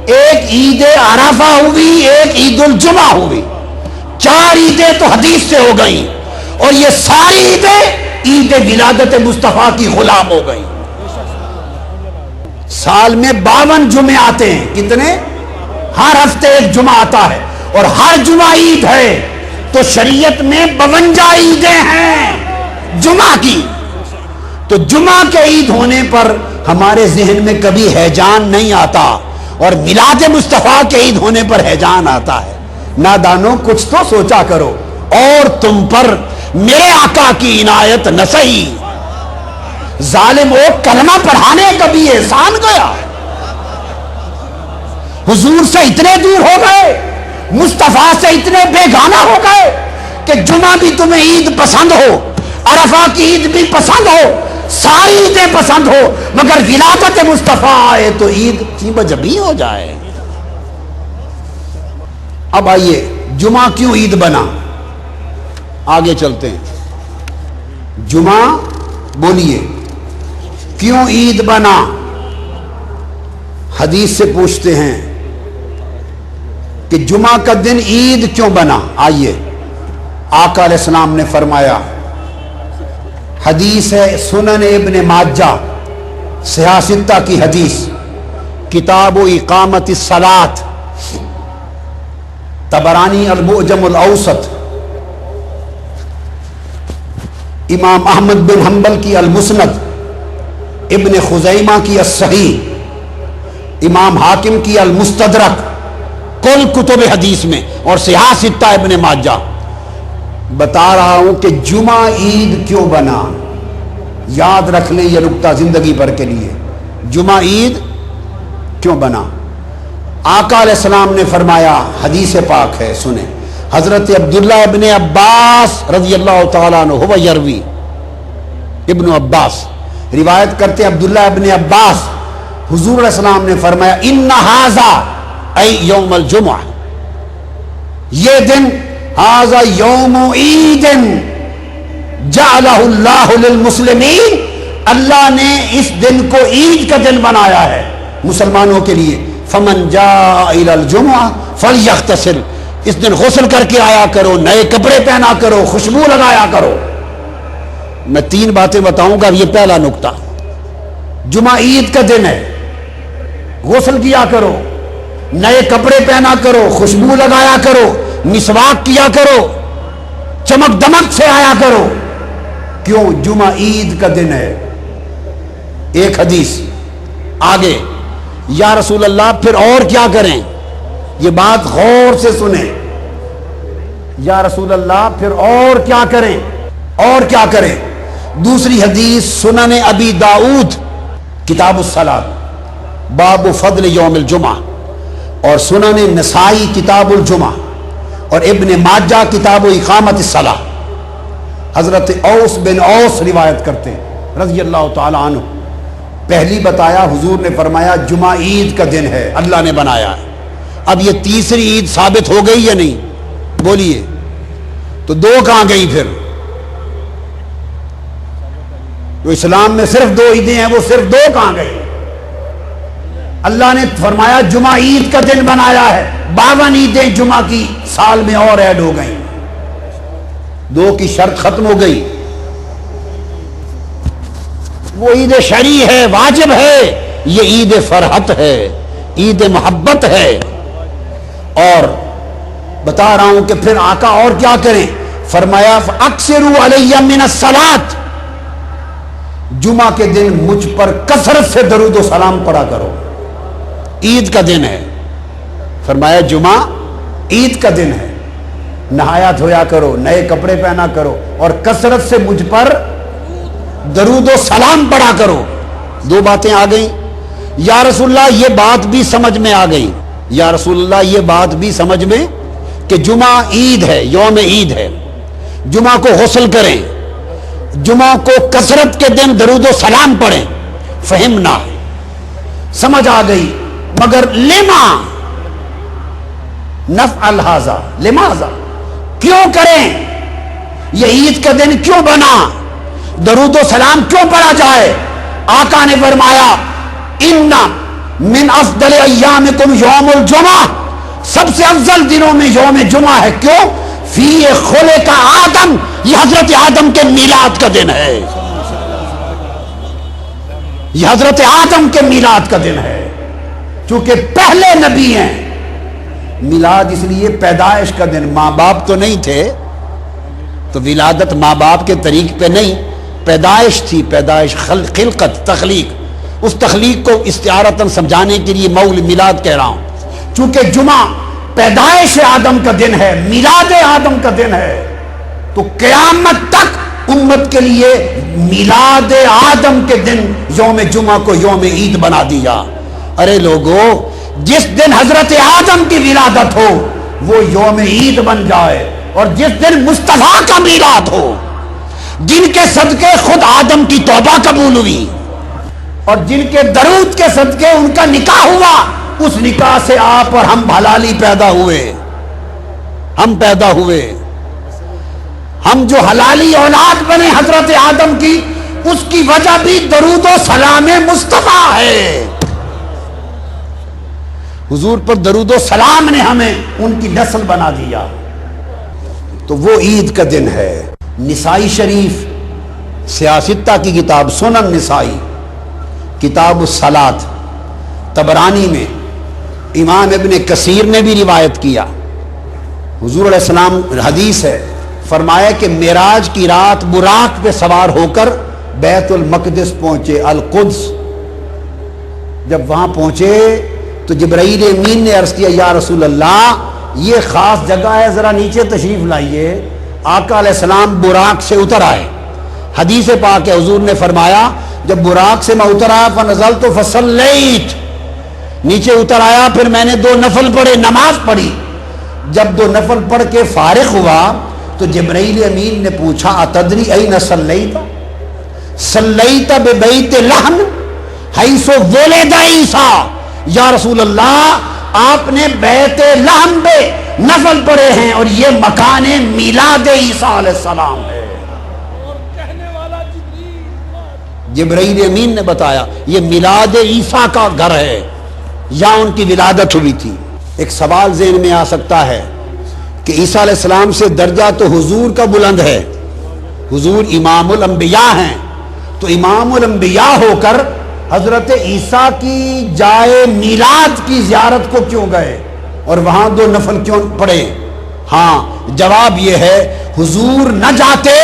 ایک عید عرفہ ہوئی، ایک عید الجمعہ ہوئی۔ 4 عیدیں تو حدیث سے ہو گئیں، اور یہ ساری عیدیں عید ولادت مصطفیٰ کی غلام ہو گئی۔ سال میں 52 جمعے آتے ہیں، کتنے؟ ہر ہفتے ایک جمعہ آتا ہے، اور ہر جمعہ عید ہے، تو شریعت میں 52 عیدیں ہیں جمعہ کی۔ تو جمعہ کے عید ہونے پر ہمارے ذہن میں کبھی ہیجان نہیں آتا، اور میلاد مصطفیٰ کے عید ہونے پر ہیجان آتا ہے۔ نادانوں کچھ تو سوچا کرو، اور تم پر میرے آقا کی عنایت نہ سہی، ظالم وہ کلمہ پڑھانے کا بھی احسان گیا، حضور سے اتنے دور ہو گئے، مصطفیٰ سے اتنے بیگانہ ہو گئے کہ جمعہ بھی تمہیں عید پسند ہو، عرفہ کی عید بھی پسند ہو، ساری عیدیں پسند ہو، مگر ولادت مصطفیٰ آئے تو عید کی بجبی ہو جائے۔ اب آئیے جمعہ کیوں عید بنا، آگے چلتے ہیں۔ جمعہ بولیے کیوں عید بنا؟ حدیث سے پوچھتے ہیں کہ جمعہ کا دن عید کیوں بنا۔ آئیے آقا علیہ السلام نے فرمایا، حدیث ہے سنن ابن ماجہ صحاح ستہ کی حدیث، کتاب و اقامت الصلاۃ، طبرانی المعجم الاوسط، امام احمد بن حنبل کی المسند، ابن خزیمہ کی الصحیح، امام حاکم کی المستدرک، کل کتب حدیث میں، اور صحاح ستہ ابن ماجہ۔ بتا رہا ہوں کہ جمعہ عید کیوں بنا، یاد رکھ لیں یہ نکتہ زندگی بھر کے لیے۔ جمعہ عید کیوں بنا؟ آقا علیہ السلام نے فرمایا، حدیث پاک ہے سنیں، حضرت عبداللہ ابن عباس رضی اللہ تعالیٰ عنہ ہوا یروی، ابن عباس روایت کرتے عبداللہ ابن عباس، حضور علیہ السلام نے فرمایا ان ھذا ای یوم الجمعہ، یہ دن ھذا یوم عید جعلہ اللہ للمسلمین، اللہ نے اس دن کو عید کا دن بنایا ہے مسلمانوں کے لیے۔ فمن جاء الی الجمعہ فلیغتسل، اس دن غسل کر کے آیا کرو، نئے کپڑے پہنا کرو، خوشبو لگایا کرو۔ میں 3 باتیں بتاؤں گا، یہ پہلا نکتہ، جمعہ عید کا دن ہے، غسل کیا کرو، نئے کپڑے پہنا کرو، خوشبو لگایا کرو، مسواک کیا کرو، چمک دمک سے آیا کرو۔ کیوں؟ جمعہ عید کا دن ہے۔ ایک حدیث آگے، یا رسول اللہ پھر اور کیا کریں؟ یہ بات غور سے سنیں، یا رسول اللہ پھر اور کیا کریں؟ اور کیا کریں؟ دوسری حدیث سنن ابی داؤد کتاب الصلاۃ باب فضل یوم الجمعہ، اور سنن نسائی کتاب الجمعہ، اور ابن ماجہ کتاب و اقامت الصلاۃ۔ حضرت اوس بن اوس روایت کرتے ہیں رضی اللہ تعالی عنہ، پہلی بتایا حضور نے فرمایا جمعہ عید کا دن ہے، اللہ نے بنایا ہے۔ اب یہ تیسری عید ثابت ہو گئی یا نہیں؟ بولیے، تو 2 کہاں گئی پھر؟ تو اسلام میں صرف 2 عیدیں ہیں، وہ صرف 2 کہاں گئی؟ اللہ نے فرمایا جمعہ عید کا دن بنایا ہے، 52 عیدیں جمعہ کی سال میں اور ایڈ ہو گئیں، 2 کی شرط ختم ہو گئی۔ وہ عید شرعی ہے، واجب ہے، یہ عید فرحت ہے، عید محبت ہے۔ اور بتا رہا ہوں کہ پھر آقا اور کیا کریں، فرمایا اکثروا علی من الصلاۃ، جمعہ کے دن مجھ پر کثرت سے درود و سلام پڑھا کرو، عید کا دن ہے، فرمایا جمعہ عید کا دن ہے، نہایا دھویا کرو، نئے کپڑے پہنا کرو اور کثرت سے مجھ پر درود و سلام پڑھا کرو۔ دو باتیں آ گئیں، یا رسول اللہ یہ بات بھی سمجھ میں آ گئی، یا رسول اللہ یہ بات بھی سمجھ میں کہ جمعہ عید ہے، یوم عید ہے، جمعہ کو غسل کریں، جمعہ کو کثرت کے دن درود و سلام پڑھیں، فہمنا، سمجھ آ گئی، مگر لما نفعل ھذا، لماذا، کیوں کریں، یہ عید کا دن کیوں بنا، درود و سلام کیوں پڑھا جائے؟ آقا نے فرمایا ان من افضل ایامکم یوم الجمعہ، سب سے افضل دنوں میں یوم جمعہ ہے، کیوں؟ فی خلق آدم، یہ حضرت آدم کے میلاد کا دن ہے، یہ حضرت آدم کے میلاد کا دن ہے، چونکہ پہلے نبی ہیں۔ میلاد اس لیے پیدائش کا دن، ماں باپ تو نہیں تھے تو ولادت ماں باپ کے طریق پہ نہیں، پیدائش تھی، پیدائش، خلقت، تخلیق، اس تخلیق کو استعارتاً سمجھانے کے لیے مولد میلاد کہہ رہا ہوں۔ چونکہ جمعہ پیدائش آدم کا دن ہے، میلاد آدم کا دن ہے، تو قیامت تک امت کے لیے میلاد آدم کے دن یوم جمعہ کو یوم عید بنا دیا۔ ارے لوگو، جس دن حضرت آدم کی ولادت ہو وہ یوم عید بن جائے، اور جس دن مصطفیٰ کا میلاد ہو، جن کے صدقے خود آدم کی توبہ قبول ہوئی اور جن کے درود کے صدقے ان کا نکاح ہوا، اس نکاح سے آپ اور ہم حلالی پیدا ہوئے، ہم پیدا ہوئے، ہم جو حلالی اولاد بنے حضرت آدم کی، اس کی وجہ بھی درود و سلام مصطفیٰ ہے۔ حضور پر درود و سلام نے ہمیں ان کی نسل بنا دیا، تو وہ عید کا دن ہے۔ نسائی شریف، سیاستہ کی کتاب سنن نسائی، کتاب الصلاۃ، طبرانی میں امام ابن کثیر نے بھی روایت کیا، حضور علیہ السلام، حدیث ہے، فرمایا کہ معراج کی رات براق پہ سوار ہو کر بیت المقدس پہنچے، القدس، جب وہاں پہنچے تو جبرائیل امین نے عرض کیا یا رسول اللہ یہ خاص جگہ ہے، ذرا نیچے تشریف لائیے۔ آقا علیہ السلام براق سے اتر آئے، حدیث پاک ہے، حضور نے فرمایا جب براق سے میں اتر آیا فنزلت فصلیت، نیچے اتر آیا، پھر میں نے 2 نفل پڑھے، نماز پڑھی، جب 2 نفل پڑھ کے فارغ ہوا تو جبرائیل امین نے پوچھا اتدری این صلیت؟ صلیت ببیت لحم حیث ولد عیسیٰ، یا رسول اللہ آپ نے بیت لحم پہ نفل پڑھے ہیں اور یہ مکان میلاد عیسیٰ علیہ السلام ہے۔ جبرائیل امین نے بتایا یہ میلاد عیسیٰ کا گھر ہے، یا ان کی ولادت ہوئی تھی۔ ایک سوال ذہن میں آ سکتا ہے کہ عیسیٰ علیہ السلام سے درجہ تو حضور کا بلند ہے، حضور امام الانبیاء ہیں، تو امام الانبیاء ہو کر حضرت عیسیٰ کی جائے میلاد کی زیارت کو کیوں گئے اور وہاں 2 نفل کیوں پڑھے؟ ہاں، جواب یہ ہے حضور نہ جاتے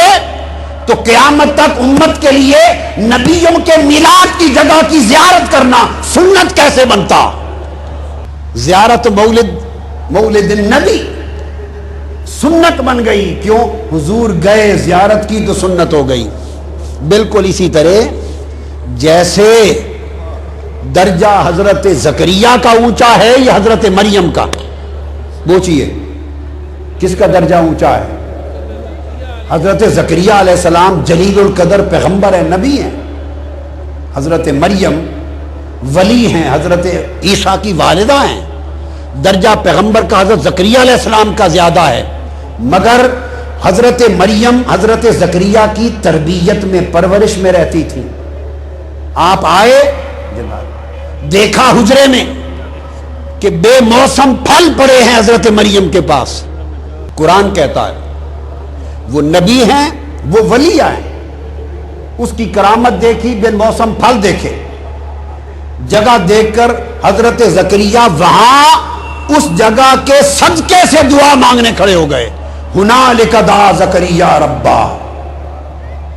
تو قیامت تک امت کے لیے نبیوں کے میلاد کی جگہ کی زیارت کرنا سنت کیسے بنتا؟ زیارت مولد النبی سنت بن گئی، کیوں؟ حضور گئے، زیارت کی تو سنت ہو گئی۔ بالکل اسی طرح جیسے درجہ حضرت زکریا کا اونچا ہے یا حضرت مریم کا، پوچھئے کس کا درجہ اونچا ہے؟ حضرت زکریا علیہ السلام جلیل القدر پیغمبر ہیں، نبی ہیں، حضرت مریم ولی ہیں، حضرت عیسیٰ کی والدہ ہیں، درجہ پیغمبر کا حضرت زکریا علیہ السلام کا زیادہ ہے، مگر حضرت مریم حضرت زکریا کی تربیت میں، پرورش میں رہتی تھی۔ آپ آئے، دیکھا حجرے میں کہ بے موسم پھل پڑے ہیں حضرت مریم کے پاس، قرآن کہتا ہے وہ نبی ہیں، وہ ولی ہیں، اس کی کرامت دیکھی، بے موسم پھل دیکھے، جگہ دیکھ کر حضرت زکریا وہاں اس جگہ کے صدقے سے دعا مانگنے کھڑے ہو گئے. ہنالک دعا زکریا ربا.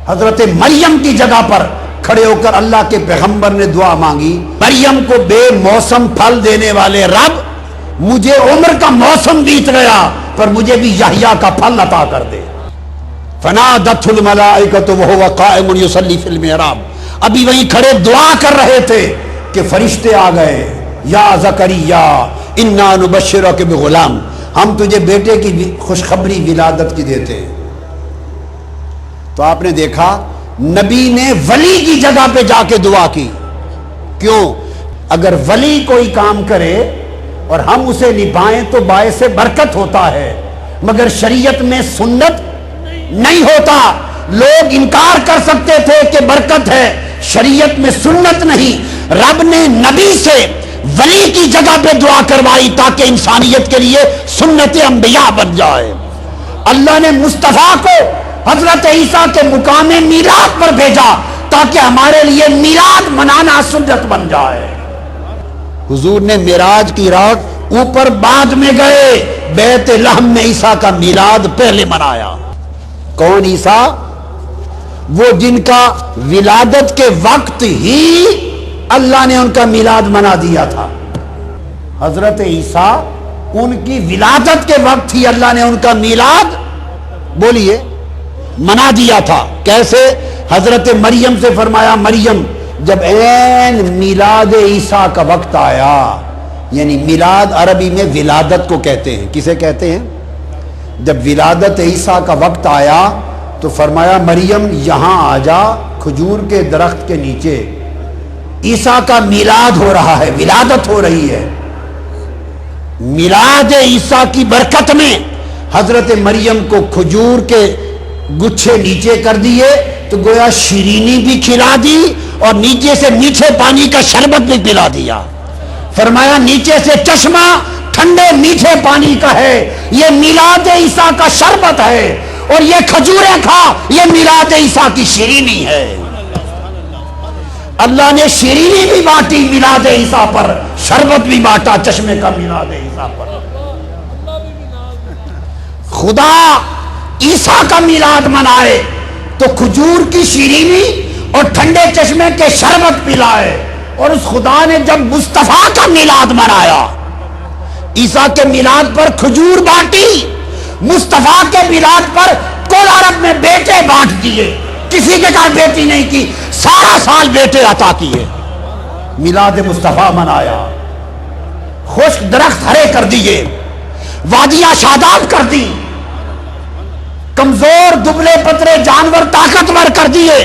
حضرت مریم کی جگہ پر کھڑے ہو کر اللہ کے پیغمبر نے دعا مانگی، مریم کو بے موسم پھل دینے والے رب، مجھے عمر کا موسم بیت گیا پر مجھے بھی یحییٰ کا پھل عطا کر دے. فنادتہ الملائکۃ وہو قائم یصلی فی المحراب. ابھی وہیں کھڑے دعا کر رہے تھے کہ فرشتے آ گئے. یا زکریا انا نبشرک بغلام، ہم تجھے بیٹے کی خوشخبری ولادت کی دیتے ہیں. تو آپ نے دیکھا نبی نے ولی کی جگہ پہ جا کے دعا کی. کیوں؟ اگر ولی کوئی کام کرے اور ہم اسے نبھائیں تو باعث برکت ہوتا ہے، مگر شریعت میں سنت نہیں ہوتا. لوگ انکار کر سکتے تھے کہ برکت ہے، شریعت میں سنت نہیں. رب نے نبی سے ولی کی جگہ پہ دعا کروائی تاکہ انسانیت کے لیے سنت انبیاء بن جائے. اللہ نے مصطفیٰ کو حضرت عیسیٰ کے مقام میلاد پر بھیجا تاکہ ہمارے لیے میلاد منانا سنت بن جائے. حضور نے معراج کی رات اوپر بعد میں گئے، بیت لحم میں عیسیٰ کا میلاد پہلے منایا. کون عیسیٰ؟ وہ جن کا ولادت کے وقت ہی اللہ نے ان کا میلاد منا دیا تھا. حضرت عیسیٰ ان کی ولادت کے وقت ہی اللہ نے ان کا میلاد بولیے منا دیا تھا. کیسے؟ حضرت مریم سے فرمایا مریم جب عین میلاد عیسیٰ کا وقت آیا، یعنی میلاد عربی میں ولادت کو کہتے ہیں. کسے کہتے ہیں؟ جب ولادت عیسیٰ کا وقت آیا تو فرمایا مریم یہاں آ جا، کھجور کے درخت کے نیچے عیسیٰ کا میلاد ہو رہا ہے، ولادت ہو رہی ہے. میلاد عیسیٰ کی برکت میں حضرت مریم کو کھجور کے گچھے نیچے کر دیے تو گویا شیرینی بھی کھلا دی اور نیچے سے میٹھے پانی کا شربت بھی پلا دیا. فرمایا نیچے سے چشمہ ٹھنڈے میٹھے پانی کا ہے، یہ میلاد عیسیٰ کا شربت ہے، اور یہ کھجوریں کھا، یہ میلاد عیسیٰ کی شیرینی ہے. اللہ نے شیرینی بھی بانٹی میلاد عیسیٰ پر، شربت بھی بانٹا چشمے کا میلاد عیسیٰ پر. خدا عیسیٰ کا میلاد منائے تو کھجور کی شیرینی اور ٹھنڈے چشمے کے شربت پلائے. اور اس خدا نے جب مصطفیٰ کا میلاد منایا، عیسیٰ کے میلاد پر کھجور بانٹی، مصطفیٰ کے میلاد پر کل عرب میں بیٹے بانٹ دیے. کسی کے گھر بیٹی نہیں کی، سارا سال بیٹے عطا کیے. میلاد مصطفیٰ منایا، خشک درخت ہرے کر دیے، وادیاں شاداب کر دی، کمزور دبلے پترے جانور طاقتور کر دیے،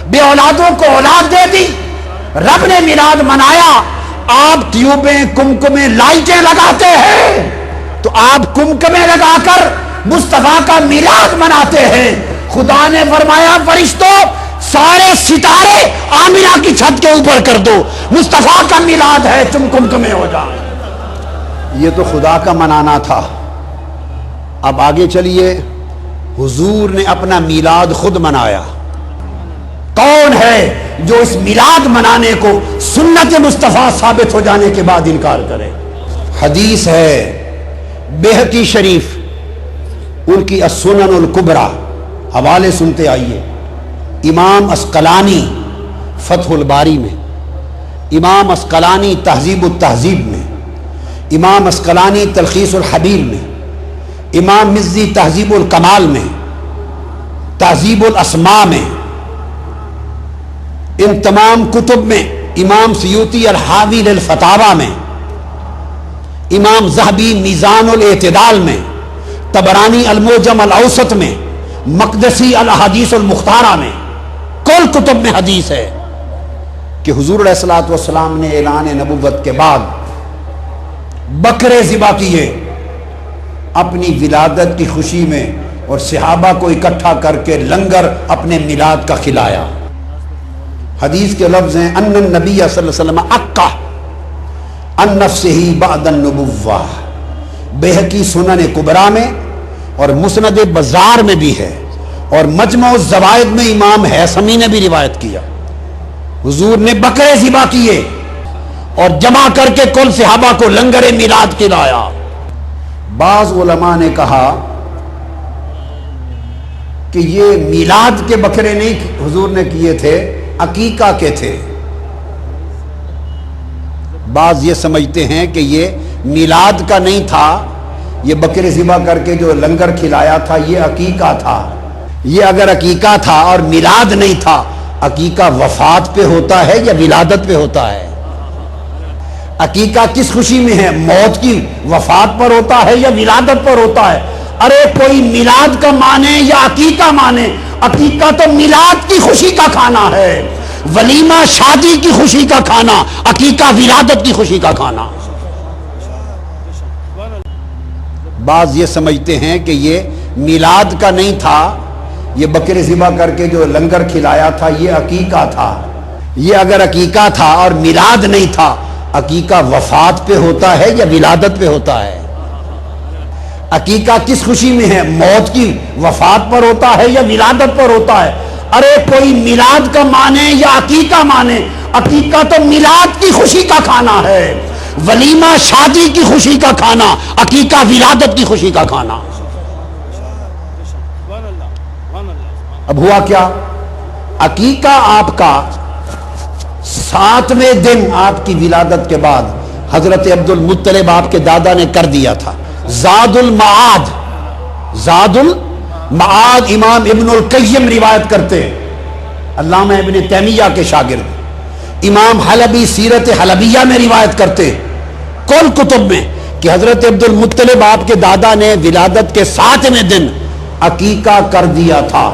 بے اولادوں کو اولاد دے دی. رب نے میلاد منایا. آپ ٹیوبیں کمکمیں لائٹیں لگاتے ہیں تو آپ کمکمیں لگا کر مصطفیٰ کا میلاد مناتے ہیں. خدا نے فرمایا فرشتوں سارے ستارے آمنہ کی چھت کے اوپر کر دو، مصطفیٰ کا میلاد ہے، تم کمکمیں ہو جائیں. یہ تو خدا کا منانا تھا. اب آگے چلیے، حضور نے اپنا میلاد خود منایا. کون ہے جو اس میلاد منانے کو سنت مصطفیٰ ثابت ہو جانے کے بعد انکار کرے؟ حدیث ہے بیہقی شریف، ان کی السنن الکبریٰ، حوالے سنتے آئیے. امام عسقلانی فتح الباری میں، امام عسقلانی تہذیب التہذیب میں، امام عسقلانی تلخیص الحبیر میں، امام مزی تہذیب الکمال میں، تہذیب الاسماء میں، ان تمام کتب میں، امام سیوطی الحاوی للفتاوی میں، امام ذہبی میزان الاعتدال میں، طبرانی المعجم الاوسط میں، مقدسی الاحادیث المختارہ میں، کل کتب میں حدیث ہے کہ حضور علیہ الصلوۃ والسلام نے اعلان نبوت کے بعد بکرے ذبح کیے اپنی ولادت کی خوشی میں، اور صحابہ کو اکٹھا کر کے لنگر اپنے میلاد کا کھلایا. حدیث کے لفظ ہیں ان النبی صلی اللہ علیہ وسلم اقا ان نفسہ بعد النبوہ. بیہقی سنن کبریٰ میں اور مسند بزار میں بھی ہے. اور مجمع الزوائد میں امام حیثمی نے بھی روایت کیا، حضور نے بکرے ذبح کیے اور جمع کر کے کل صحابہ کو لنگر میلاد کھلایا۔ بعض علماء نے کہا کہ یہ میلاد کے بکرے نہیں حضور نے کیے تھے، عقیقہ کے تھے۔ بعض یہ سمجھتے ہیں کہ یہ میلاد کا نہیں تھا، یہ بکرے ذبح کر کے جو لنگر کھلایا تھا یہ عقیقہ تھا۔ یہ اگر عقیقہ تھا اور میلاد نہیں تھا، عقیقہ وفات پہ ہوتا ہے یا ولادت پہ ہوتا ہے؟ عقیقہ کس خوشی میں ہے؟ موت کی وفات پر ہوتا ہے یا ولادت پر ہوتا ہے؟ ارے کوئی میلاد کا مانے یا عقیقہ مانے، عقیقہ تو میلاد کی خوشی کا کھانا ہے، ولیمہ شادی کی خوشی کا کھانا، عقیقہ ولادت کی خوشی کا کھانا۔ بعض یہ سمجھتے ہیں کہ یہ میلاد کا نہیں تھا، یہ بکرے ذبح کر کے جو لنگر کھلایا تھا یہ عقیقہ تھا۔ یہ اگر عقیقہ تھا اور میلاد نہیں تھا، عقیقہ وفات پہ ہوتا ہے یا ولادت پہ ہوتا ہے؟ عقیقہ کس خوشی میں ہے؟ موت کی وفات پر ہوتا ہے یا ولادت پر ہوتا ہے؟ ارے کوئی میلاد کا مانے یا عقیقہ مانے، عقیقہ تو میلاد کی خوشی کا کھانا ہے، ولیمہ شادی کی خوشی کا کھانا، عقیقہ ولادت کی خوشی کا کھانا۔ اب ہوا کیا؟ عقیقہ آپ کا 7ویں دن آپ کی ولادت کے بعد حضرت عبد المطلب آپ کے دادا نے کر دیا تھا۔ زاد المعاد، زاد المعاد امام ابن القیم روایت کرتے ہیں، علامہ ابن تیمیہ کے شاگرد، امام حلبی سیرت حلبیہ میں روایت کرتے ہیں کل کتب میں کہ حضرت عبد المطلب آپ کے دادا نے ولادت کے 7ویں دن عقیقہ کر دیا تھا۔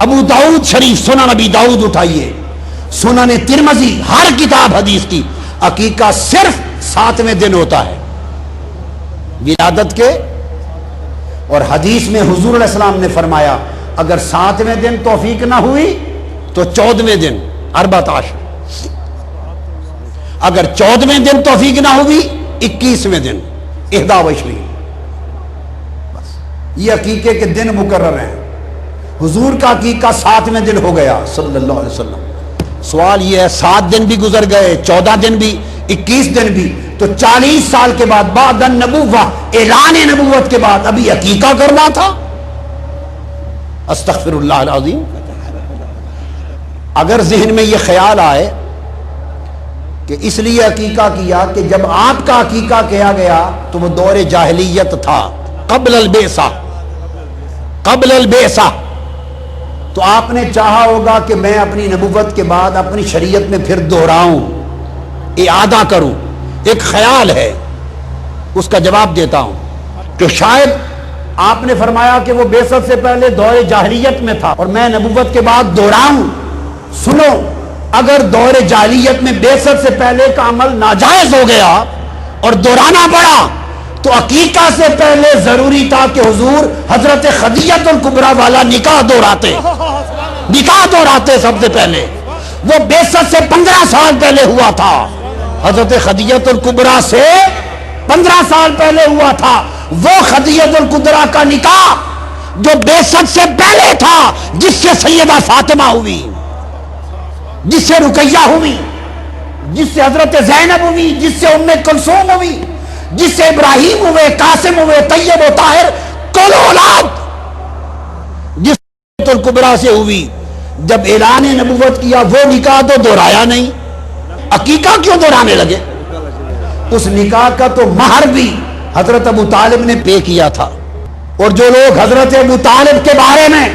ابو داؤد شریف، سنن ابی داؤد اٹھائیے، سنن ترمذی، ہر کتاب حدیث کی، عقیقہ صرف 7ویں دن ہوتا ہے ولادت کے۔ اور حدیث میں حضور علیہ السلام نے فرمایا اگر 7ویں دن توفیق نہ ہوئی تو 14ویں دن 14، اگر 14ویں دن توفیق نہ ہوئی 21ویں دن 21۔ بس یہ عقیقے کے دن مقرر ہیں۔ حضور کا عقیقہ 7ویں دن ہو گیا صلی اللہ علیہ وسلم۔ سوال یہ ہے 7 دن بھی گزر گئے، 14 دن بھی، 21 دن بھی، تو 40 سال کے بعد بعد النبوہ، اعلان نبوت کے بعد ابھی عقیقہ کرنا تھا؟ استغفر اللہ العظیم۔ اگر ذہن میں یہ خیال آئے کہ اس لیے عقیقہ کیا کہ جب آپ کا عقیقہ کیا گیا تو وہ دور جاہلیت تھا، قبل البعثہ، قبل البعثہ، تو آپ نے چاہا ہوگا کہ میں اپنی نبوت کے بعد اپنی شریعت میں پھر دہراؤں، اعادہ کروں۔ ایک خیال ہے، اس کا جواب دیتا ہوں کہ شاید آپ نے فرمایا کہ وہ بعثت سے پہلے دور جاہلیت میں تھا اور میں نبوت کے بعد دہراؤں۔ سنو، اگر دور جاہلیت میں بعثت سے پہلے کا عمل ناجائز ہو گیا اور دہرانا پڑا تو عقیقہ سے پہلے ضروری تھا کہ حضور حضرت خدیجہ الکبریٰ والا نکاح دہراتے، نکاح دہراتے سب سے پہلے۔ وہ بعثت سے 15 سال پہلے ہوا تھا، حضرت خدیجہ الکبریٰ سے 15 سال پہلے ہوا تھا۔ وہ خدیجہ الکبریٰ کا نکاح جو بعثت سے پہلے تھا، جس سے سیدہ فاطمہ ہوئی، جس سے رقیہ ہوئی، جس سے حضرت زینب ہوئی، جس سے ام کلثوم ہوئی، جس سے ابراہیم ہوئے، قاسم ہوئے، طیب و طاہر، کل اولاد جس الکبریٰ سے ہوئی، جب اعلان نبوت کیا وہ نکاح تو دہرایا نہیں، عقیقہ کیوں دہرانے لگے؟ اس نکاح کا تو مہر بھی حضرت ابو طالب نے پے کیا تھا۔ اور جو لوگ حضرت ابو طالب کے بارے میں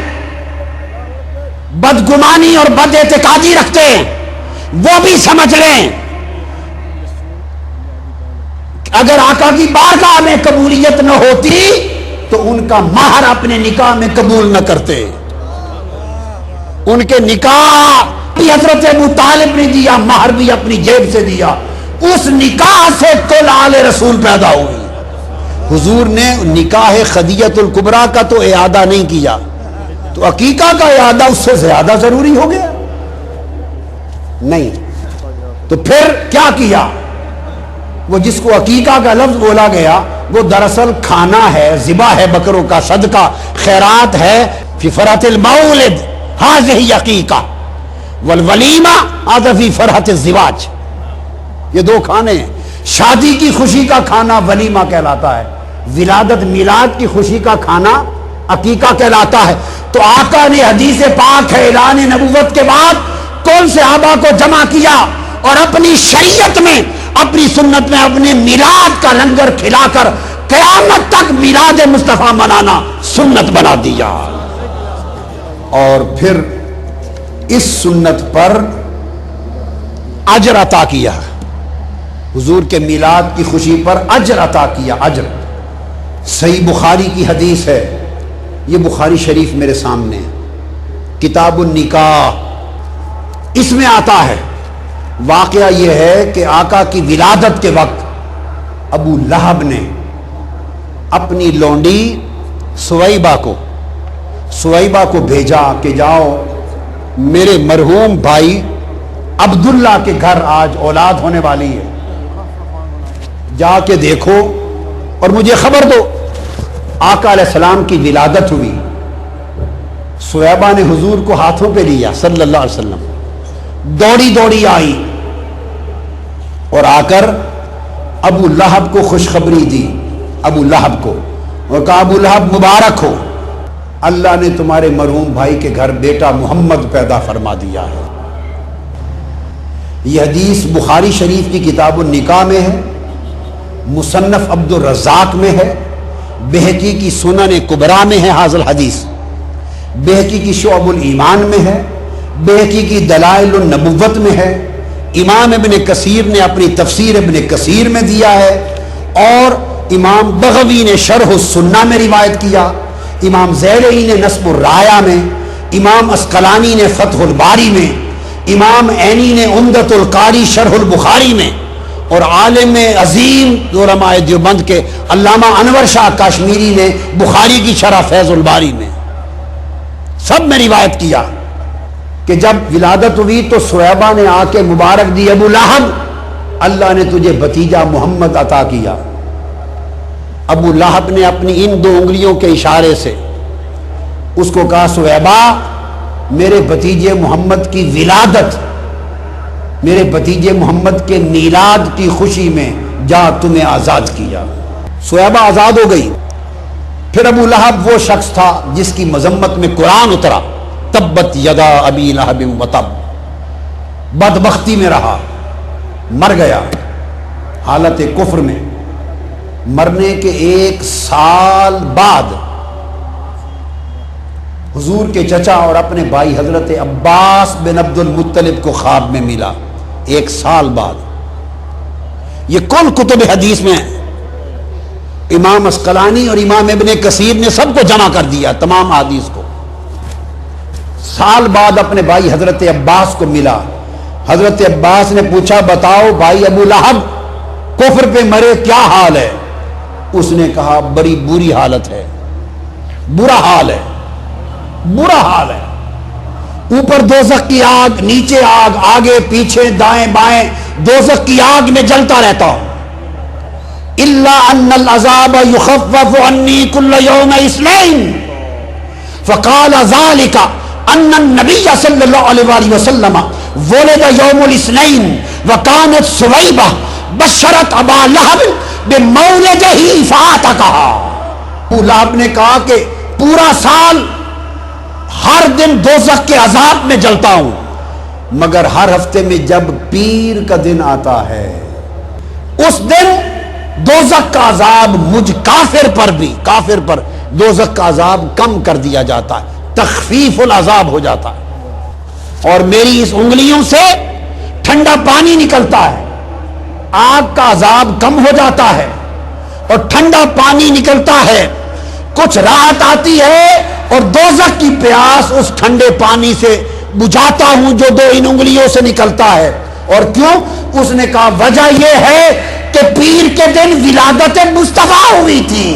بدگمانی اور بد اعتقادی رکھتے ہیں وہ بھی سمجھ لیں اگر آقا کی بارگاہ میں قبولیت نہ ہوتی تو ان کا مہر اپنے نکاح میں قبول نہ کرتے۔ ان کے نکاح بھی حضرت ابو طالب نے دیا، مہر بھی اپنی جیب سے دیا، اس نکاح سے کل آل رسول پیدا ہوئی۔ حضور نے نکاح خدیجہ الکبریٰ کا تو اعادہ نہیں کیا، تو عقیقہ کا اعادہ اس سے زیادہ ضروری ہو گیا؟ نہیں۔ تو پھر کیا کیا؟ وہ جس کو عقیقہ کا لفظ بولا گیا وہ دراصل کھانا ہے، ذبح ہے بکروں کا، صدقہ خیرات ہے. فی فرحت المولد ہذہ عقیقہ والولیمہ هذا فی فرحت الزواج. یہ دو کھانے ہیں. شادی کی خوشی کا کھانا ولیمہ کہلاتا ہے، ولادت میلاد کی خوشی کا کھانا عقیقہ کہلاتا ہے. تو آقا نے حدیث پاک ہے اعلان نبوت کے بعد کون صحابہ کو جمع کیا اور اپنی شریعت میں، اپنی سنت میں اپنے میلاد کا لنگر کھلا کر قیامت تک میلاد مصطفیٰ منانا سنت بنا دیا. اور پھر اس سنت پر اجر عطا کیا، حضور کے میلاد کی خوشی پر اجر عطا کیا. اجر صحیح بخاری کی حدیث ہے، یہ بخاری شریف میرے سامنے ہے، کتاب النکاح. اس میں آتا ہے واقعہ یہ ہے کہ آقا کی ولادت کے وقت ابو لہب نے اپنی لونڈی سویبہ کو بھیجا کہ جاؤ میرے مرحوم بھائی عبداللہ کے گھر آج اولاد ہونے والی ہے، جا کے دیکھو اور مجھے خبر دو. آقا علیہ السلام کی ولادت ہوئی. سویبہ نے حضور کو ہاتھوں پہ لیا صلی اللہ علیہ وسلم، دوڑی دوڑی آئی اور آ کر ابو لہب کو خوشخبری دی، ابو لہب کو، اور کہا ابو لہب مبارک ہو، اللہ نے تمہارے مرحوم بھائی کے گھر بیٹا محمد پیدا فرما دیا ہے. یہ حدیث بخاری شریف کی کتاب النکاح میں ہے، مصنف عبد الرزاق میں ہے، بہقی کی سنن کبریٰ میں ہے حاضر حدیث، بہقی کی شعب الایمان میں ہے، بہقی کی دلائل النبوت میں ہے، امام ابن کثیر نے اپنی تفسیر ابن کثیر میں دیا ہے، اور امام بغوی نے شرح السنہ میں روایت کیا، امام زیلعی نے نصب الرایہ میں، امام اسقلانی نے فتح الباری میں، امام عینی نے عمدۃ القاری شرح البخاری میں، اور عالم عظیم علماء دیوبند کے علامہ انور شاہ کاشمیری نے بخاری کی شرح فیض الباری میں، سب میں روایت کیا کہ جب ولادت ہوئی تو سویبہ نے آ کے مبارک دی، ابو لہب اللہ نے تجھے بھتیجا محمد عطا کیا. ابو لہب نے اپنی ان دو انگلیوں کے اشارے سے اس کو کہا سویبہ میرے بھتیجے محمد کی ولادت، میرے بھتیجے محمد کے میلاد کی خوشی میں جا تمہیں آزاد کیا. سویبہ آزاد ہو گئی. پھر ابو لہب وہ شخص تھا جس کی مذمت میں قرآن اترا، تبت یدا ابی لہب وتب، بدبختی میں رہا، مر گیا حالت کفر میں. مرنے کے 1 سال بعد حضور کے چچا اور اپنے بھائی حضرت عباس بن عبد المطلب کو خواب میں ملا 1 سال بعد. یہ کل کتب حدیث میں ہے، امام اسقلانی اور امام ابن کثیر نے سب کو جمع کر دیا تمام حدیث کو. سال بعد اپنے بھائی حضرت عباس کو ملا. حضرت عباس نے پوچھا بتاؤ بھائی ابو لہب کفر پہ مرے کیا حال ہے؟ اس نے کہا بڑی بری حالت ہے، برا حال ہے، برا حال ہے. اوپر دوزخ کی آگ، نیچے آگ، آگے پیچھے دائیں بائیں دوزخ کی آگ میں جلتا رہتا ہوں. الا ان العذاب يخفف عني كل يوم اثنين فقال ذلك ان النبي صلى الله عليه وسلم ولد يوم الاثنين وكانت سويبة بشرت ابا لہب بمولده فاتقها. ابو لہب نے کہا کہ پورا سال ہر دن دوزخ کے عذاب میں جلتا ہوں، مگر ہر ہفتے میں جب پیر کا دن آتا ہے اس دن دوزخ کا عذاب مجھ کافر پر بھی، کافر پر دوزخ کا عذاب کم کر دیا جاتا ہے، تخفیف العذاب ہو جاتا ہے. اور میری اس انگلیوں سے ٹھنڈا پانی نکلتا ہے، آگ کا عذاب کم ہو جاتا ہے اور ٹھنڈا پانی نکلتا ہے، کچھ راحت آتی ہے اور دوزخ کی پیاس اس ٹھنڈے پانی سے بجھاتا ہوں جو 2 ان انگلیوں سے نکلتا ہے. اور کیوں؟ اس نے کہا وجہ یہ ہے کہ پیر کے دن ولادت مصطفیٰ ہوئی تھی،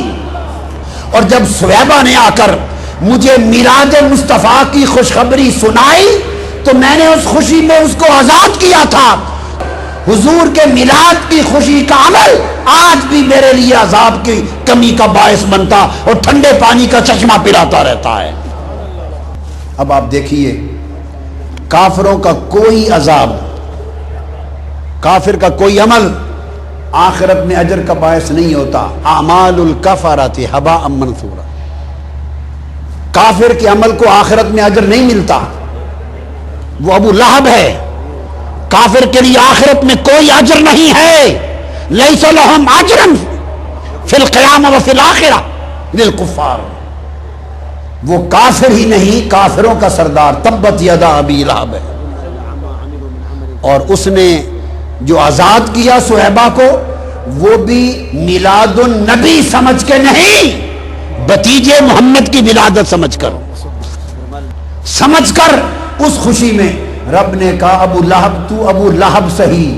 اور جب سویبہ نے آ کر مجھے میلاد مصطفیٰ کی خوشخبری سنائی تو میں نے اس خوشی میں اس کو آزاد کیا تھا. حضور کے میلاد کی خوشی کا عمل آج بھی میرے لیے عذاب کی کمی کا باعث بنتا اور ٹھنڈے پانی کا چشمہ پلاتا رہتا ہے۔ اب آپ دیکھیے، کافروں کا کوئی عذاب، کافر کا کوئی عمل آخرت میں اجر کا باعث نہیں ہوتا۔ اعمال الکفرۃ ھباء منثورا، کافر کے عمل کو آخرت میں اجر نہیں ملتا۔ وہ ابو لہب ہے، کافر کے لیے آخرت میں کوئی اجر نہیں ہے۔ لیس لہم اجر فی القیامہ وفی الآخرہ للکفار، وہ کافر ہی نہیں، کافروں کا سردار تبت یدا ابی لہب ہے۔ اور اس نے جو آزاد کیا صہیبہ کو، وہ بھی میلاد النبی سمجھ کے نہیں، بھتیجے محمد کی ولادت سمجھ کر اس خوشی میں رب نے کہا ابو لہب تو ابو لہب سہی،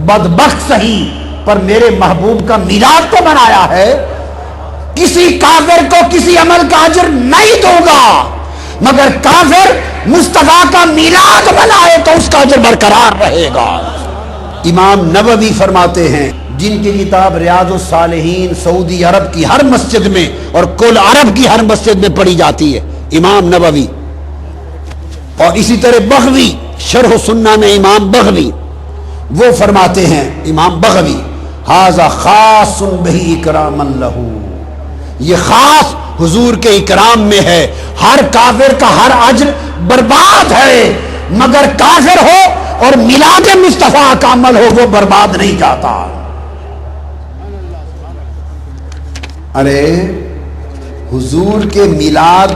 بدبخت سہی، پر میرے محبوب کا میلاد تو منایا ہے۔ کسی کافر کو کسی عمل کا اجر نہیں دوں گا، مگر کافر مصطفیٰ کا میلاد منائے تو اس کا اجر برقرار رہے گا۔ امام نووی فرماتے ہیں، جن کی کتاب ریاض الصالحین سعودی عرب کی ہر مسجد میں اور کل عرب کی ہر مسجد میں پڑھی جاتی ہے، امام نووی، اور اسی طرح بغوی شرح سنہ میں امام بغوی، وہ فرماتے ہیں امام بغوی، ھذا خاص بہ اکراما لہ، یہ خاص حضور کے اکرام میں ہے۔ ہر کافر کا ہر اجر برباد ہے، مگر کافر ہو اور میلاد مصطفیٰ کا عمل ہو وہ برباد نہیں جاتا۔ ارے حضور کے میلاد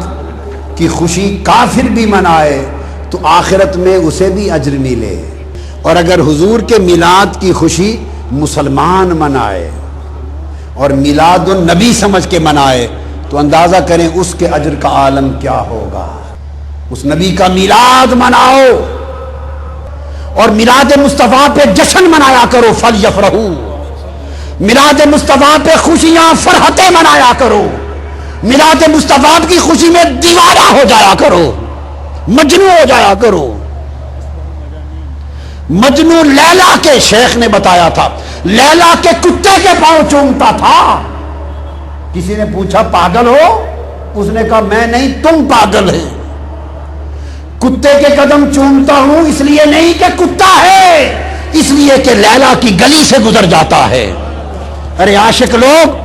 کی خوشی کافر بھی منائے تو آخرت میں اسے بھی اجر ملے، اور اگر حضور کے میلاد کی خوشی مسلمان منائے اور میلاد النبی سمجھ کے منائے تو اندازہ کریں اس کے اجر کا عالم کیا ہوگا۔ اس نبی کا میلاد مناؤ اور میلاد مصطفیٰ پہ جشن منایا کرو، فلیفرحوا، میلاد مصطفیٰ پہ خوشیاں فرحتیں منایا کرو، میلاد مصطفیٰ کی خوشی میں دیوانہ ہو جایا کرو، مجنون ہو جایا کرو۔ مجنون لیلا کے شیخ نے بتایا تھا، لیلا کے کتے کے پاؤں چومتا تھا۔ کسی نے پوچھا پاگل ہو؟ اس نے کہا میں نہیں، تم پاگل ہے، کتے کے قدم چومتا ہوں اس لیے نہیں کہ کتا ہے، اس لیے کہ لیلا کی گلی سے گزر جاتا ہے۔ ارے عاشق لوگ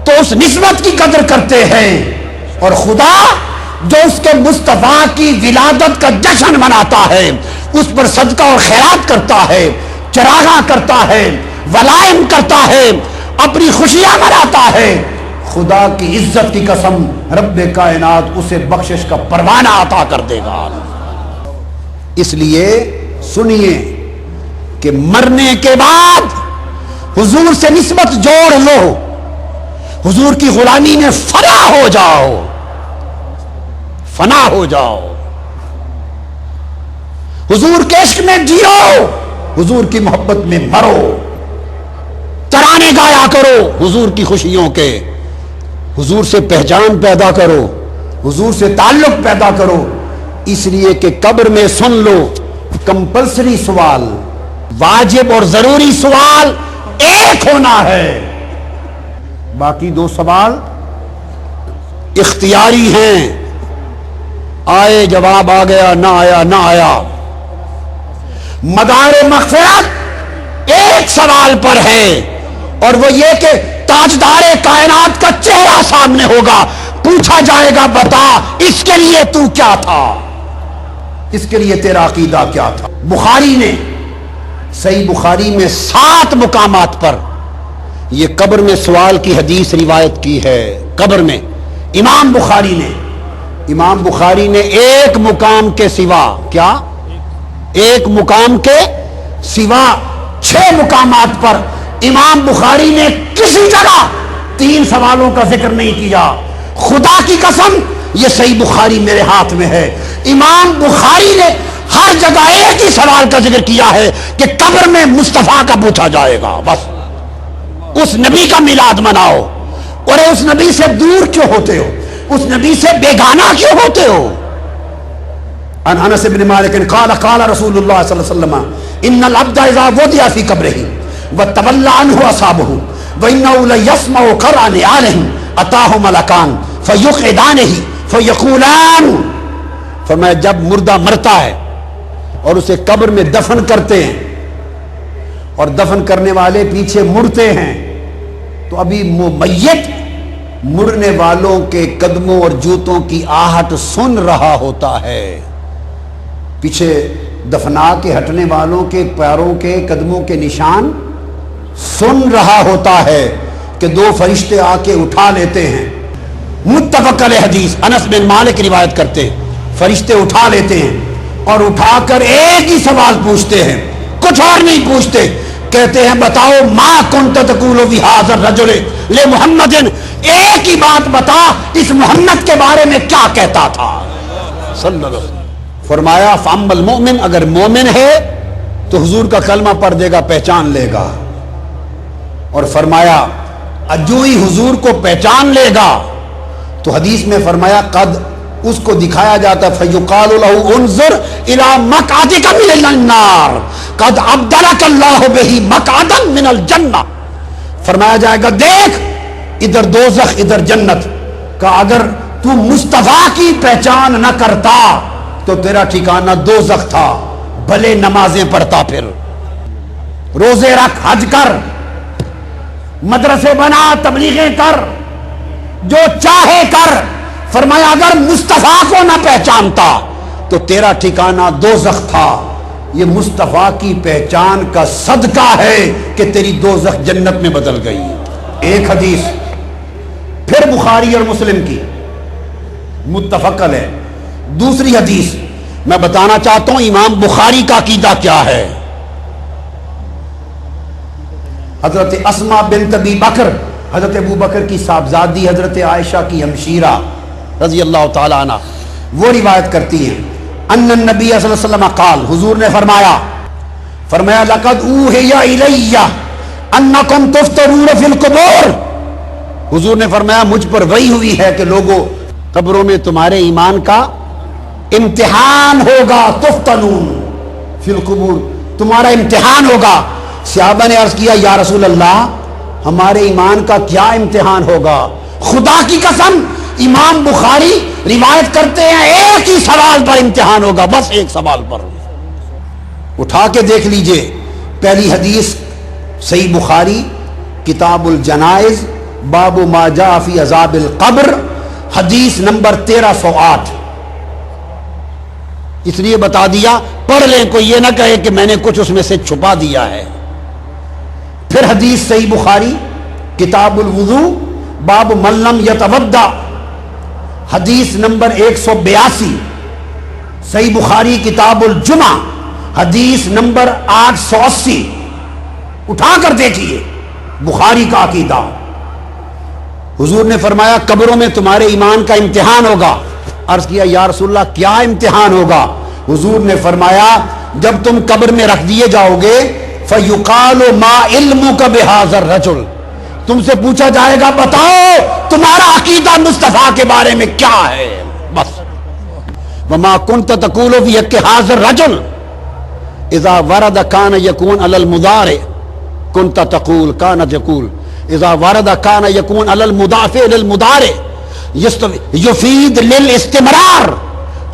تو اس نسبت کی قدر کرتے ہیں، اور خدا جو اس کے مصطفیٰ کی ولادت کا جشن مناتا ہے، اس پر صدقہ اور خیرات کرتا ہے، چراغاں کرتا ہے، ولائم کرتا ہے، اپنی خوشیاں مناتا ہے، خدا کی عزت کی قسم رب کائنات اسے بخشش کا پروانہ عطا کر دے گا۔ اس لیے سنیے کہ مرنے کے بعد حضور سے نسبت جوڑ لو، حضور کی غلامی میں فنا ہو جاؤ، فنا ہو جاؤ، حضور کے عشق میں جیو، حضور کی محبت میں مرو، ترانے گایا کرو حضور کی خوشیوں کے، حضور سے پہچان پیدا کرو، حضور سے تعلق پیدا کرو۔ اس لیے کہ قبر میں سن لو، کمپلسری سوال، واجب اور ضروری سوال ایک ہونا ہے، باقی دو سوال اختیاری ہیں، آئے جواب آ گیا، نہ آیا نہ آیا۔ مدار مغفرت ایک سوال پر ہے، اور وہ یہ کہ تاجدار کائنات کا چہرہ سامنے ہوگا، پوچھا جائے گا بتا اس کے لیے تو کیا تھا، اس کے لیے تیرا عقیدہ کیا تھا۔ بخاری نے صحیح بخاری میں 7 مقامات پر یہ قبر میں سوال کی حدیث روایت کی ہے۔ قبر میں امام بخاری نے ایک مقام کے سوا، کیا ایک مقام کے سوا 6 مقامات پر امام بخاری نے کسی جگہ 3 سوالوں کا ذکر نہیں کیا۔ خدا کی قسم یہ صحیح بخاری میرے ہاتھ میں ہے، امام بخاری نے ہر جگہ ایک ہی سوال کا ذکر کیا ہے کہ قبر میں مصطفیٰ کا پوچھا جائے گا، بس اس نبی کا میلاد مناؤ۔ اور اس نبی سے دور کیوں ہوتے ہو؟ اس نبی سے بیگانہ کیوں ہوتے ہو؟ عن انس بن مالک قال قال رسول اللہ صلی اللہ علیہ وسلم ان العبد اذا وضع في قبره وتولى عنه اصحابه وانه ليسمع قرع نعالهم اتاه ملكان فيقعدانه فيقولان، فرمایا جب مردہ مرتا ہے اور اسے قبر میں دفن کرتے ہیں اور دفن کرنے والے پیچھے مڑتے ہیں تو ابھی میت مڑنے والوں کے قدموں اور جوتوں کی آہٹ سن رہا ہوتا ہے، پیچھے دفنا کے ہٹنے والوں کے پیروں کے قدموں کے نشان سن رہا ہوتا ہے کہ دو فرشتے آ کے اٹھا لیتے ہیں۔ متفق علیہ حدیث، انس بن مالک روایت کرتے ہیں، فرشتے اٹھا لیتے ہیں اور اٹھا کر ایک ہی سوال پوچھتے ہیں، کچھ اور نہیں پوچھتے، کہتے ہیں بتاؤ ما کنت تقول فی ھذا الرجل لمحمد، ایک ہی بات بتا اس محمد کے بارے میں کیا کہتا تھا صلی اللہ علیہ وسلم۔ فرمایا فاما المؤمن، اگر مومن ہے تو حضور کا کلمہ پڑھ دے گا، پہچان لے گا، اور فرمایا جو ہی حضور کو پہچان لے گا تو حدیث میں فرمایا قد، اس کو دکھایا جاتا ہے فیقال له انظر الى مقعدک من النار قد ابدلک اللہ بہ مقعدا من الجنہ، فرمایا جائے گا دیکھ ادھر دوزخ ادھر جنت کا، اگر تو مصطفیٰ کی پہچان نہ کرتا تو تیرا ٹھکانہ دوزخ تھا، بھلے نمازیں پڑھتا، پھر روزے رکھ، حج کر، مدرسے بنا، تبلیغیں کر، جو چاہے کر، فرمایا اگر مصطفیٰ کو نہ پہچانتا تو تیرا ٹھکانہ دوزخ تھا، یہ مصطفیٰ کی پہچان کا صدقہ ہے کہ تیری دوزخ جنت میں بدل گئی۔ ایک حدیث پھر بخاری اور مسلم کی متفق علیہ، دوسری حدیث میں بتانا چاہتا ہوں امام بخاری کا عقیدہ کیا ہے۔ حضرت اسماء بنت ابی بکر، حضرت ابو بکر کی صاحبزادی، حضرت عائشہ کی ہمشیرہ رضی اللہ تعالی عنہ، وہ روایت کرتی ہیں ان النبی صلی اللہ علیہ وسلم قال، حضور نے فرمایا لقد اوحی الی انکم تفترون فی القبور، حضور نے فرمایا مجھ پر وحی ہوئی ہے کہ لوگوں قبروں میں تمہارے ایمان کا امتحان ہوگا، تفتنون فی القبور، تمہارا امتحان ہوگا۔ صحابہ نے عرض کیا یا رسول اللہ ہمارے ایمان کا کیا امتحان ہوگا؟ خدا کی قسم امام بخاری روایت کرتے ہیں ایک ہی سوال پر امتحان ہوگا، بس ایک سوال پر، اٹھا کے دیکھ لیجئے۔ پہلی حدیث صحیح بخاری کتاب الجنائز باب ما جاء فی عذاب القبر، حدیث نمبر 1308۔ اس لیے بتا دیا، پڑھ لیں، کوئی یہ نہ کہے کہ میں نے کچھ اس میں سے چھپا دیا ہے۔ پھر حدیث صحیح بخاری کتاب الوضوء باب من لم یتودع، حدیث نمبر 182۔ صحیح بخاری کتاب الجمعہ حدیث نمبر 880، اٹھا کر دیکھیے بخاری کا عقیدہ۔ حضور نے فرمایا قبروں میں تمہارے ایمان کا امتحان ہوگا۔ عرض کیا یا رسول اللہ کیا امتحان ہوگا؟ حضور نے فرمایا جب تم قبر میں رکھ دیے جاؤ گے فَيُقَالُ مَا عِلْمُكَ بِهَذَا الرَّجُلِ، تم سے پوچھا جائے گا بتاؤ تمہارا عقیدہ مصطفیٰ کے بارے میں کیا ہے، بس وَمَا كُنْتَ تَقُولُ فِي حَقِّ هَذَا الرَّجُلِ اذا ورد كان يكون على المضارع كنت تقول كانت يقول اذا ورد كان يكون على المضاف الى المضارع يفيد للاستمرار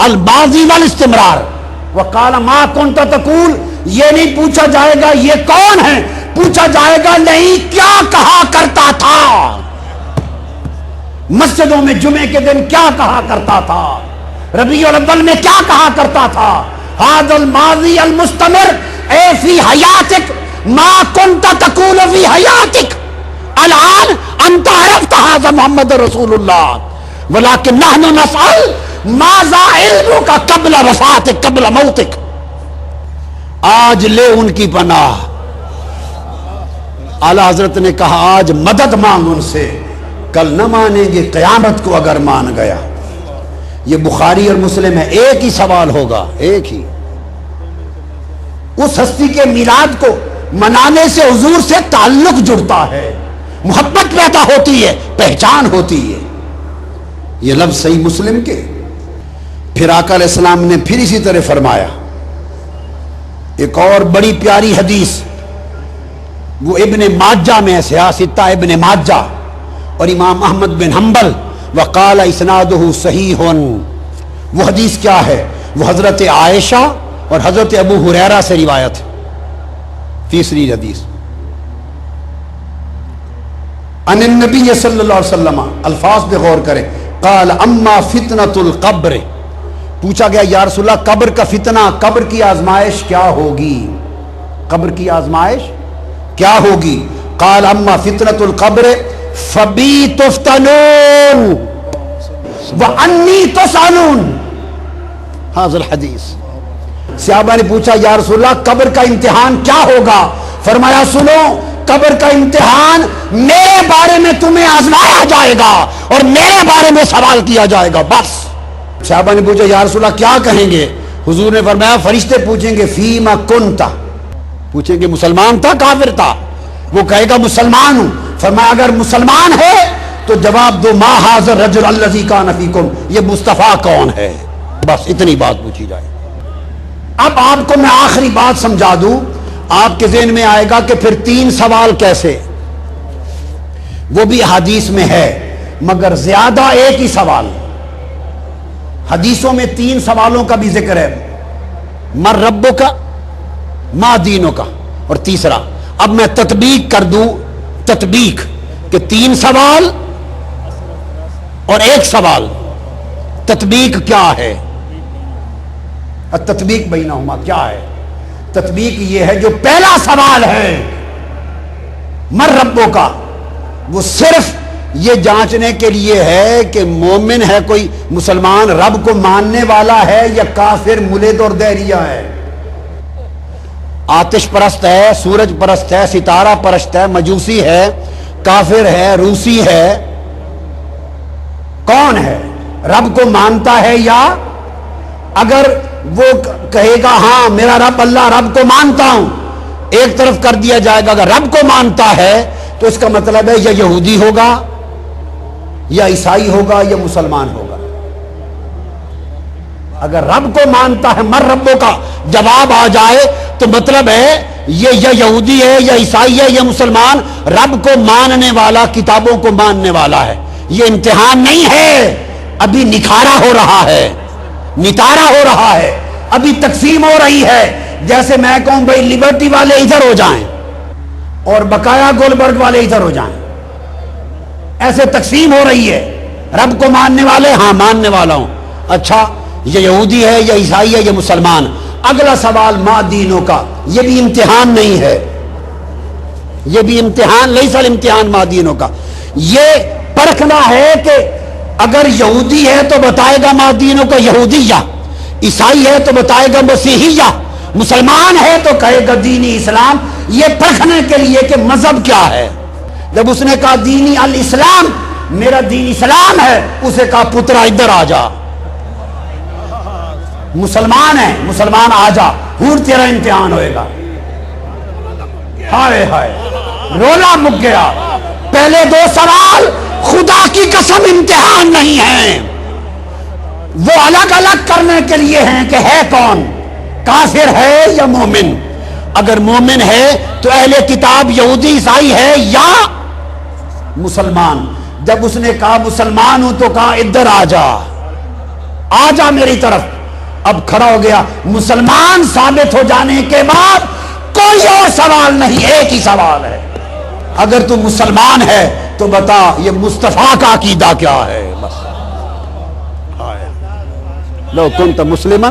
الماضي والاستمرار۔ وقال ما كنت تقول، یہ نہیں پوچھا جائے گا یہ کون ہے، پوچھا جائے گا نہیں کیا کہا کرتا تھا، مسجدوں میں جمعے کے دن کیا کہا کرتا تھا، ربیع الاول میں کیا کہا کرتا تھا، هذا الماضي المستمر اے فی حیاتک ما كنت تقول فی حیاتک، الان انت عرفت هذا محمد رسول اللہ ولكن نحن نسأل ماذا علمك قبل وفاتک قبل موتک۔ آج لے ان کی پناہ، اعلی حضرت نے کہا آج مدد مانگ ان سے، کل نہ مانیں گے قیامت کو اگر مان گیا۔ یہ بخاری اور مسلم ہے، ایک ہی سوال ہوگا، ایک ہی۔ اس ہستی کے میلاد کو منانے سے حضور سے تعلق جڑتا ہے، محبت پیدا ہوتی ہے، پہچان ہوتی ہے۔ یہ لفظ صحیح مسلم کے۔ پھر آقا علیہ السلام نے پھر اسی طرح فرمایا. ایک اور بڑی پیاری حدیث وہ ابن ماجہ میں ہے، سیاستہ ابن ماجہ اور امام احمد بن حنبل، وقال اسنادہ صحیح. وہ حدیث کیا ہے؟ وہ حضرت عائشہ اور حضرت ابو ہریرہ سے روایت ہے. تیسری حدیث ان النبی صلی اللہ علیہ وسلم، الفاظ پہ غور کریں. قال اما فتنۃ القبر، پوچھا گیا یا رسول اللہ قبر کا فتنہ، قبر کی آزمائش کیا ہوگی؟ قبر کی آزمائش کیا ہوگی؟ قال اما فتنۃ القبر فبی تفتنون وانی تسألون. ھذا الحدیث. صحابہ نے پوچھا یا رسول اللہ قبر کا امتحان کیا ہوگا؟ فرمایا سنو، قبر کا امتحان میرے بارے میں تمہیں آزمایا جائے گا اور میرے بارے میں سوال کیا جائے گا، بس. صحابہ نے پوچھا یا رسول اللہ کیا کہیں گے؟ حضور نے فرمایا فرشتے پوچھیں گے فیما کنتا، پوچھیں گے مسلمان تھا کافر تھا؟ وہ کہے گا مسلمان ہوں. فرمایا اگر مسلمان ہے تو جواب دو ما ھذا الرجل الذی کان فیکم، یہ مصطفیٰ کون ہے؟ بس اتنی بات پوچھی جائے. اب آپ کو میں آخری بات سمجھا دوں، آپ کے ذہن میں آئے گا کہ پھر 3 سوال کیسے؟ وہ بھی حدیث میں ہے مگر زیادہ ایک ہی سوال. حدیثوں میں 3 سوالوں کا بھی ذکر ہے، من ربک کا، ما دینک کا، اور تیسرا. اب میں تطبیق کر دوں، تطبیق کہ 3 سوال اور 1 سوال. تطبیق کیا ہے؟ التطبیق بینہما کیا ہے؟ تطبیق یہ ہے جو پہلا سوال ہے من ربو کا، وہ صرف یہ جانچنے کے لیے ہے کہ مومن ہے کوئی مسلمان، رب کو ماننے والا ہے یا کافر ملد اور دہریہ ہے، آتش پرست ہے، سورج پرست ہے، ستارہ پرست ہے، مجوسی ہے، کافر ہے، روسی ہے. کون ہے؟ رب کو مانتا ہے یا اگر وہ کہے گا ہاں میرا رب اللہ رب کو مانتا ہوں، ایک طرف کر دیا جائے گا. اگر رب کو مانتا ہے تو اس کا مطلب ہے یا یہودی ہوگا یا عیسائی ہوگا یا مسلمان ہوگا. اگر رب کو مانتا ہے مر ربوں کا جواب آ جائے تو مطلب ہے یہ یا یہودی ہے یا عیسائی ہے یا مسلمان، رب کو ماننے والا، کتابوں کو ماننے والا ہے. یہ امتحان نہیں ہے، ابھی نکھارا ہو رہا ہے، نتارا ہو رہا ہے، ابھی تقسیم ہو رہی ہے. جیسے میں کہوں بھائی لبرٹی والے ادھر ہو جائیں اور بقایا گولبرگ والے ادھر ہو جائیں، ایسے تقسیم ہو رہی ہے. رب کو ماننے والے ہاں ماننے والا ہوں، اچھا یہ یہودی ہے یا عیسائی ہے یا مسلمان. اگلا سوال ما دینوں کا، یہ بھی امتحان نہیں ہے، یہ بھی امتحان لیس الامتحان ما دینوں کا. یہ پرکھنا ہے کہ اگر یہودی ہے تو بتائے گا ما دینوں کا یہودیہ، عیسائی ہے تو بتائے گا مسیحیہ، مسلمان ہے تو کہے گا دینی اسلام. یہ پرکھنے کے لیے کہ مذہب کیا ہے. جب اس نے کہا دینی الاسلام، میرا دین اسلام ہے، اسے کہا پترا ادھر آ جا، مسلمان ہے، مسلمان آ جا، ہور تیرا امتحان ہوئے گا. ہائے ہائے رولا مک گیا. پہلے 2 سوال خدا کی قسم امتحان نہیں ہیں، وہ الگ الگ کرنے کے لیے ہیں کہ ہے کون، کافر ہے یا مومن. اگر مومن ہے تو اہل کتاب یہودی عیسائی ہے یا مسلمان. جب اس نے کہا مسلمان ہوں تو کہا ادھر آ جا، آ جا میری طرف. اب کھڑا ہو گیا. مسلمان ثابت ہو جانے کے بعد کوئی اور سوال نہیں، ایک ہی سوال ہے. اگر تو مسلمان ہے تو بتا یہ مصطفیٰ کا عقیدہ کیا ہے. بس لو کنت مسلما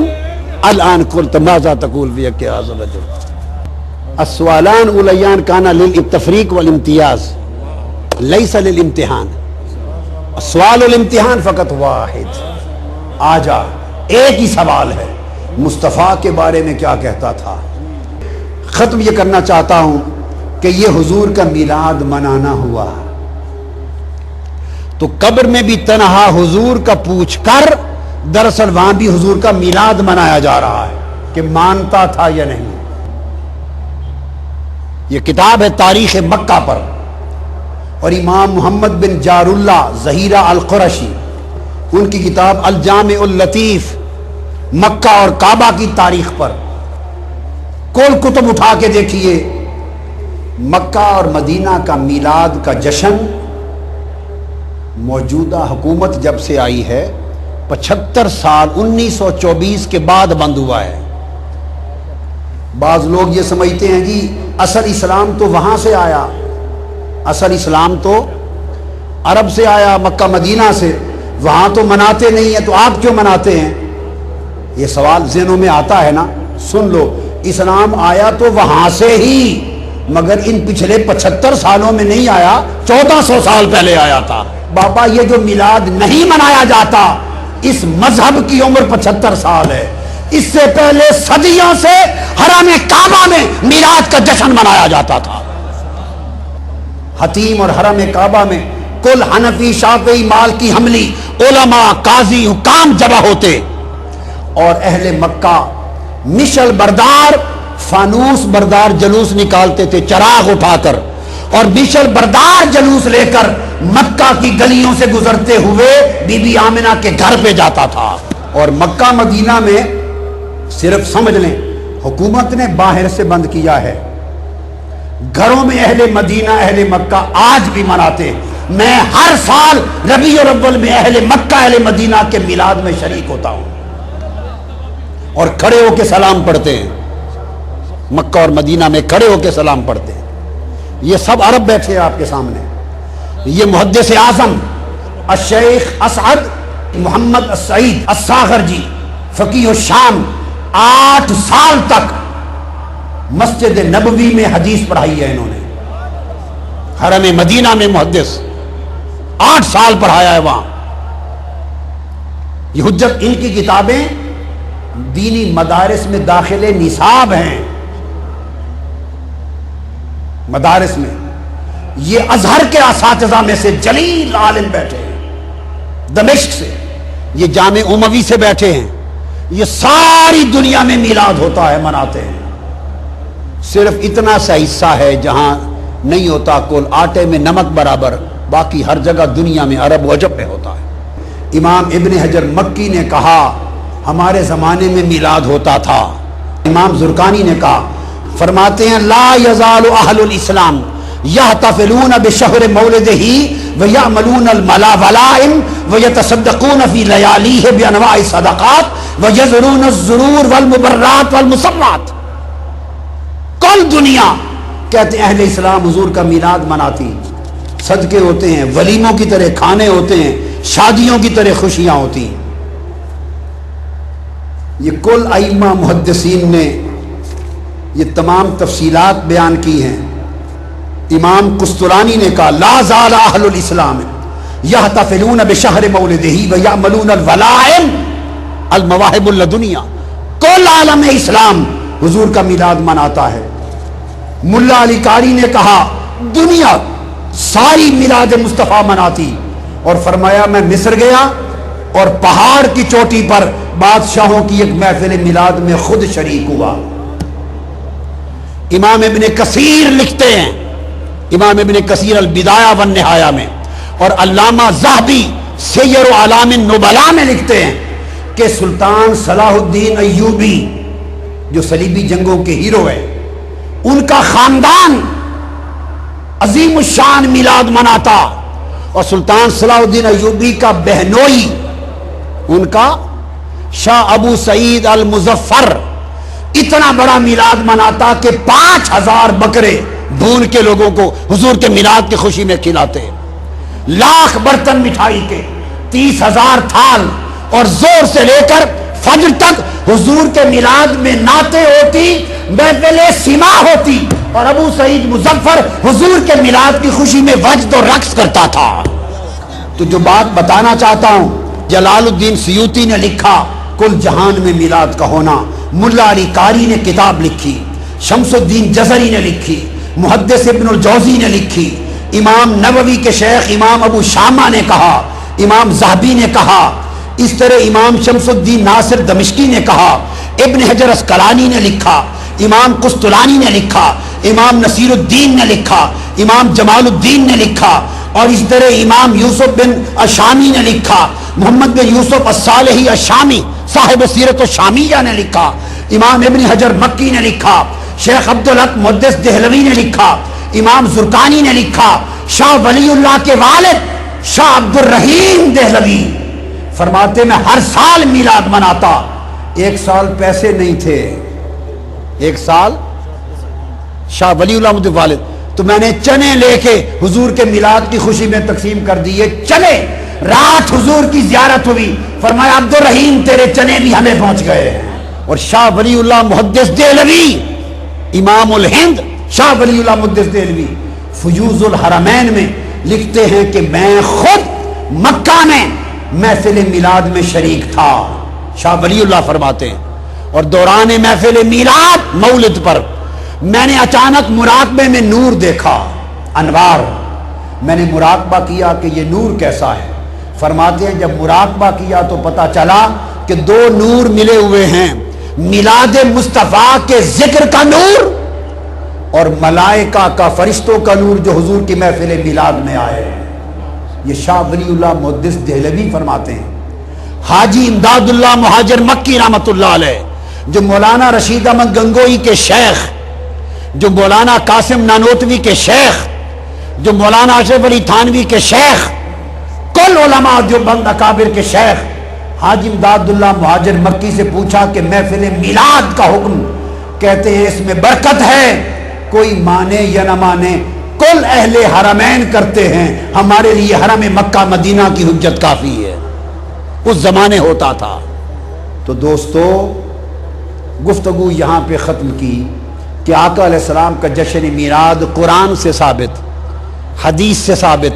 الان قلت ماذا تقول فی کہ هذا الرجل. السؤالان اولیان کانا للتفریق والامتیاز لیس للامتحان. السؤال والامتحان فقط واحد. آ جا، ایک ہی سوال ہے، مصطفیٰ کے بارے میں کیا کہتا تھا. ختم یہ کرنا چاہتا ہوں کہ یہ حضور کا میلاد منانا ہوا تو قبر میں بھی تنہا حضور کا پوچھ کر دراصل وہاں بھی حضور کا میلاد منایا جا رہا ہے کہ مانتا تھا یا نہیں. یہ کتاب ہے تاریخ مکہ پر، اور امام محمد بن جار اللہ ظہیرہ القرشی ان کی کتاب الجامع اللطیف مکہ اور کعبہ کی تاریخ پر کل کتب اٹھا کے دیکھیے، مکہ اور مدینہ کا میلاد کا جشن موجودہ حکومت جب سے آئی ہے 75 سال 1924 کے بعد بند ہوا ہے۔ بعض لوگ یہ سمجھتے ہیں کہ اصل اسلام تو وہاں سے آیا، اصل اسلام تو عرب سے آیا، مکہ مدینہ سے، وہاں تو مناتے نہیں ہیں تو آپ کیوں مناتے ہیں؟ یہ سوال ذہنوں میں آتا ہے نا۔ سن لو، اسلام آیا تو وہاں سے ہی، مگر ان پچھلے 75 سالوں میں نہیں آیا، 1400 سال پہلے آیا تھا۔ بابا یہ جو میلاد نہیں منایا جاتا، اس مذہب کی عمر 75 سال ہے، اس سے پہلے صدیوں سے حرم کعبہ میں میلاد کا جشن منایا جاتا تھا۔ حتیم اور حرم کعبہ میں کل حنفی، شافعی، مالکی، حنبلی علماء، قاضی، حکام جمع ہوتے، اور اہل مکہ مشل بردار، فانوس بردار جلوس نکالتے تھے چراغ اٹھا کر، اور مشل بردار جلوس لے کر مکہ کی گلیوں سے گزرتے ہوئے بی بی آمنہ کے گھر پہ جاتا تھا۔ اور مکہ مدینہ میں صرف سمجھ لیں، حکومت نے باہر سے بند کیا ہے، گھروں میں اہل مدینہ، اہل مکہ آج بھی مناتے۔ میں ہر سال ربیع الاول میں اہل مکہ، اہل مدینہ کے میلاد میں شریک ہوتا ہوں اور کھڑے ہو کے سلام پڑھتے ہیں، مکہ اور مدینہ میں کھڑے ہو کے سلام پڑھتے ہیں۔ یہ سب عرب بیٹھے ہیں آپ کے سامنے۔ یہ محدث اعظم الشیخ اسعد محمد السعید الصاغرجی فقیہ الشام 8 سال تک مسجد نبوی میں حدیث پڑھائی ہے انہوں نے، حرم مدینہ میں محدث 8 سال پڑھایا ہے وہاں۔ یہ حجت ان کی کتابیں دینی مدارس میں داخل نصاب ہیں، مدارس میں۔ یہ ازہر کے اساتذہ میں سے جلیل عالم بیٹھے ہیں دمشق سے، یہ جامع اموی سے بیٹھے ہیں، یہ ساری دنیا میں میلاد ہوتا ہے، مناتے ہیں۔ صرف اتنا سا حصہ ہے جہاں نہیں ہوتا، کل آٹے میں نمک برابر، باقی ہر جگہ دنیا میں عرب و عجم میں ہوتا ہے۔ امام ابن حجر مکی نے کہا ہمارے زمانے میں میلاد ہوتا تھا۔ امام زرقانی نے کہا، فرماتے ہیں لا یزال اہل الاسلام یحتفلون بشہر مولدہ ویعملون الولائم ویتصدقون فی لیالیہ بانواع الصدقات ویزرون الزرور والمبرات والمسرات۔ کل دنیا کہتے ہیں اہل اسلام حضور کا میلاد مناتی، صدقے ہوتے ہیں، ولیموں کی طرح کھانے ہوتے ہیں، شادیوں کی طرح خوشیاں ہوتی ہیں۔ یہ کل ائمہ محدثین نے یہ تمام تفصیلات بیان کی ہیں۔ امام قسطلانی نے کہا لا زال اہل الاسلام یحتفلون بشہر مولدہ ویعملون الولائم المواہب اللدنیا۔ کل عالم اسلام حضور کا میلاد مناتا ہے۔ ملا علی قاری نے کہا دنیا ساری میلاد مصطفیٰ مناتی، اور فرمایا میں مصر گیا اور پہاڑ کی چوٹی پر بادشاہوں کی ایک محفل میلاد میں خود شریک ہوا۔ امام ابن کثیر لکھتے ہیں، امام ابن کثیر البدایہ والنہایہ میں، اور علامہ ذہبی سیر اعلام النبلاء میں لکھتے ہیں کہ سلطان صلاح الدین ایوبی جو صلیبی جنگوں کے ہیرو ہیں، ان کا خاندان عظیم الشان میلاد مناتا، اور سلطان صلاح الدین ایوبی کا بہنوئی ان کا شاہ ابو سعید المظفر اتنا بڑا میلاد مناتا کہ 5000 بکرے بھون کے لوگوں کو حضور کے میلاد کی خوشی میں کھلاتے، لاکھ برتن مٹھائی کے، 30,000 تھال، اور زور سے لے کر فجر تک حضور کے میلاد میں نعتیں ہوتی، محفل سما ہوتی، اور ابو سعید مظفر حضور کے میلاد کی خوشی میں وجد و رقص کرتا تھا۔ تو جو بات بتانا چاہتا ہوں، جلال الدین سیوطی نے لکھا کل جہان میں میلاد کا ہونا، ملا علی قاری نے کتاب لکھی، شمس الدین جزری نے لکھی، محدث ابن الجوزی نے لکھی، امام نووی کے شیخ امام ابو شامہ نے کہا، امام ذہبی نے کہا، اس طرح امام شمس الدین ناصر دمشقی نے کہا، ابن حجر اسقلانی نے لکھا، امام قسطلانی نے لکھا، امام نصیر الدین نے لکھا، امام جمال الدین نے لکھا، اور اس طرح امام یوسف بن الشامی نے لکھا، محمد بن یوسف الصالحی الشامی صاحب سیرت الشامیہ نے لکھا، امام ابن حجر مکی نے لکھا، شیخ عبدالحق محدث دہلوی نے لکھا، امام زرقانی نے لکھا، شاہ ولی اللہ کے والد شاہ عبد الرحیم دہلوی فرماتے میں ہر سال میلاد مناتا، ایک سال پیسے نہیں تھے، ایک سال شاہ ولی اللہ محدث والد، تو میں نے چنے لے کے حضور کے میلاد کی خوشی میں تقسیم کر دیے چنے، رات حضور کی زیارت ہوئی، فرمایا عبد الرحیم تیرے چنے بھی ہمیں پہنچ گئے، اور شاہ ولی اللہ محدث دہلوی امام الہند شاہ ولی اللہ محدث دہلوی فیوض الحرمین میں لکھتے ہیں کہ میں خود مکہ میں محفل میلاد میں شریک تھا، شاہ ولی اللہ فرماتے ہیں، اور دوران محفل میلاد مولد پر میں نے اچانک مراقبے میں نور دیکھا، انوار، میں نے مراقبہ کیا کہ یہ نور کیسا ہے، فرماتے ہیں جب مراقبہ کیا تو پتا چلا کہ دو نور ملے ہوئے ہیں، میلاد مصطفیٰ کے ذکر کا نور اور ملائکہ کا فرشتوں کا نور جو حضور کی محفل میلاد میں آئے ہیں۔ یہ شاہ ولی اللہ محدث دہلوی فرماتے ہیں۔ حاجی امداد اللہ مہاجر مکی رحمۃ اللہ علیہ، جو مولانا رشید احمد گنگوئی کے شیخ، جو مولانا قاسم نانوتوی کے شیخ، جو مولانا اشرف علی تھانوی کے شیخ، کل علماء دیوبند اکابر کے شیخ، حاجی امداد اللہ مہاجر مکی سے پوچھا کہ محفل میلاد کا حکم، کہتے ہیں اس میں برکت ہے، کوئی مانے یا نہ مانے کل اہل حرمین کرتے ہیں، ہمارے لیے حرم مکہ مدینہ کی حجت کافی ہے، اس زمانے ہوتا تھا۔ تو دوستو گفتگو یہاں پہ ختم کی کہ آقا علیہ السلام کا جشن میلاد قرآن سے ثابت، حدیث سے ثابت،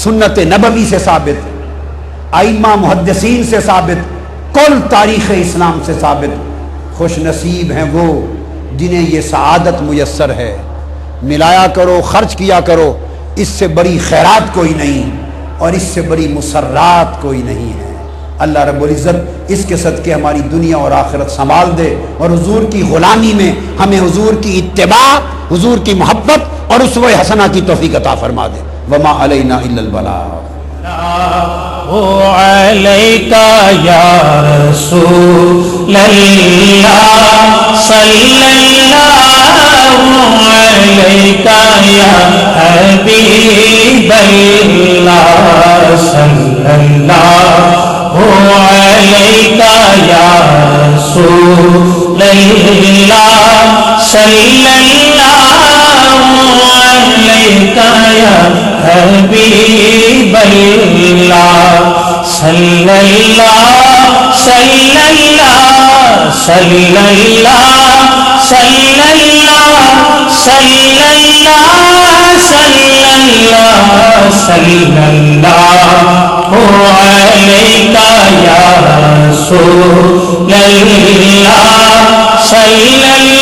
سنت نبوی سے ثابت، ائمہ محدثین سے ثابت، کل تاریخ اسلام سے ثابت۔ خوش نصیب ہیں وہ جنہیں یہ سعادت میسر ہے، ملایا کرو، خرچ کیا کرو، اس سے بڑی خیرات کوئی نہیں اور اس سے بڑی مسرات کوئی نہیں ہے۔ اللہ رب العزت اس کے صدقے ہماری دنیا اور آخرت سنبھال دے، اور حضور کی غلامی میں ہمیں حضور کی اتباع، حضور کی محبت اور اسوہ حسنہ کی توفیق عطا فرما دے۔ وما علینا الا البلاغ۔ علیکا یا رسول اللہ صلی اللہ علیکا یا حبیب اللہ صلی اللہ علیکا یا رسول اللہ صلی اللہ علیکا یا حبیب اللہ صلی اللہ صلی اللہ صلی اللہ صلی اللہ صلی اللہ صلی اللہ صلی اللہ علیکا یا رسول اللہ صلی اللہ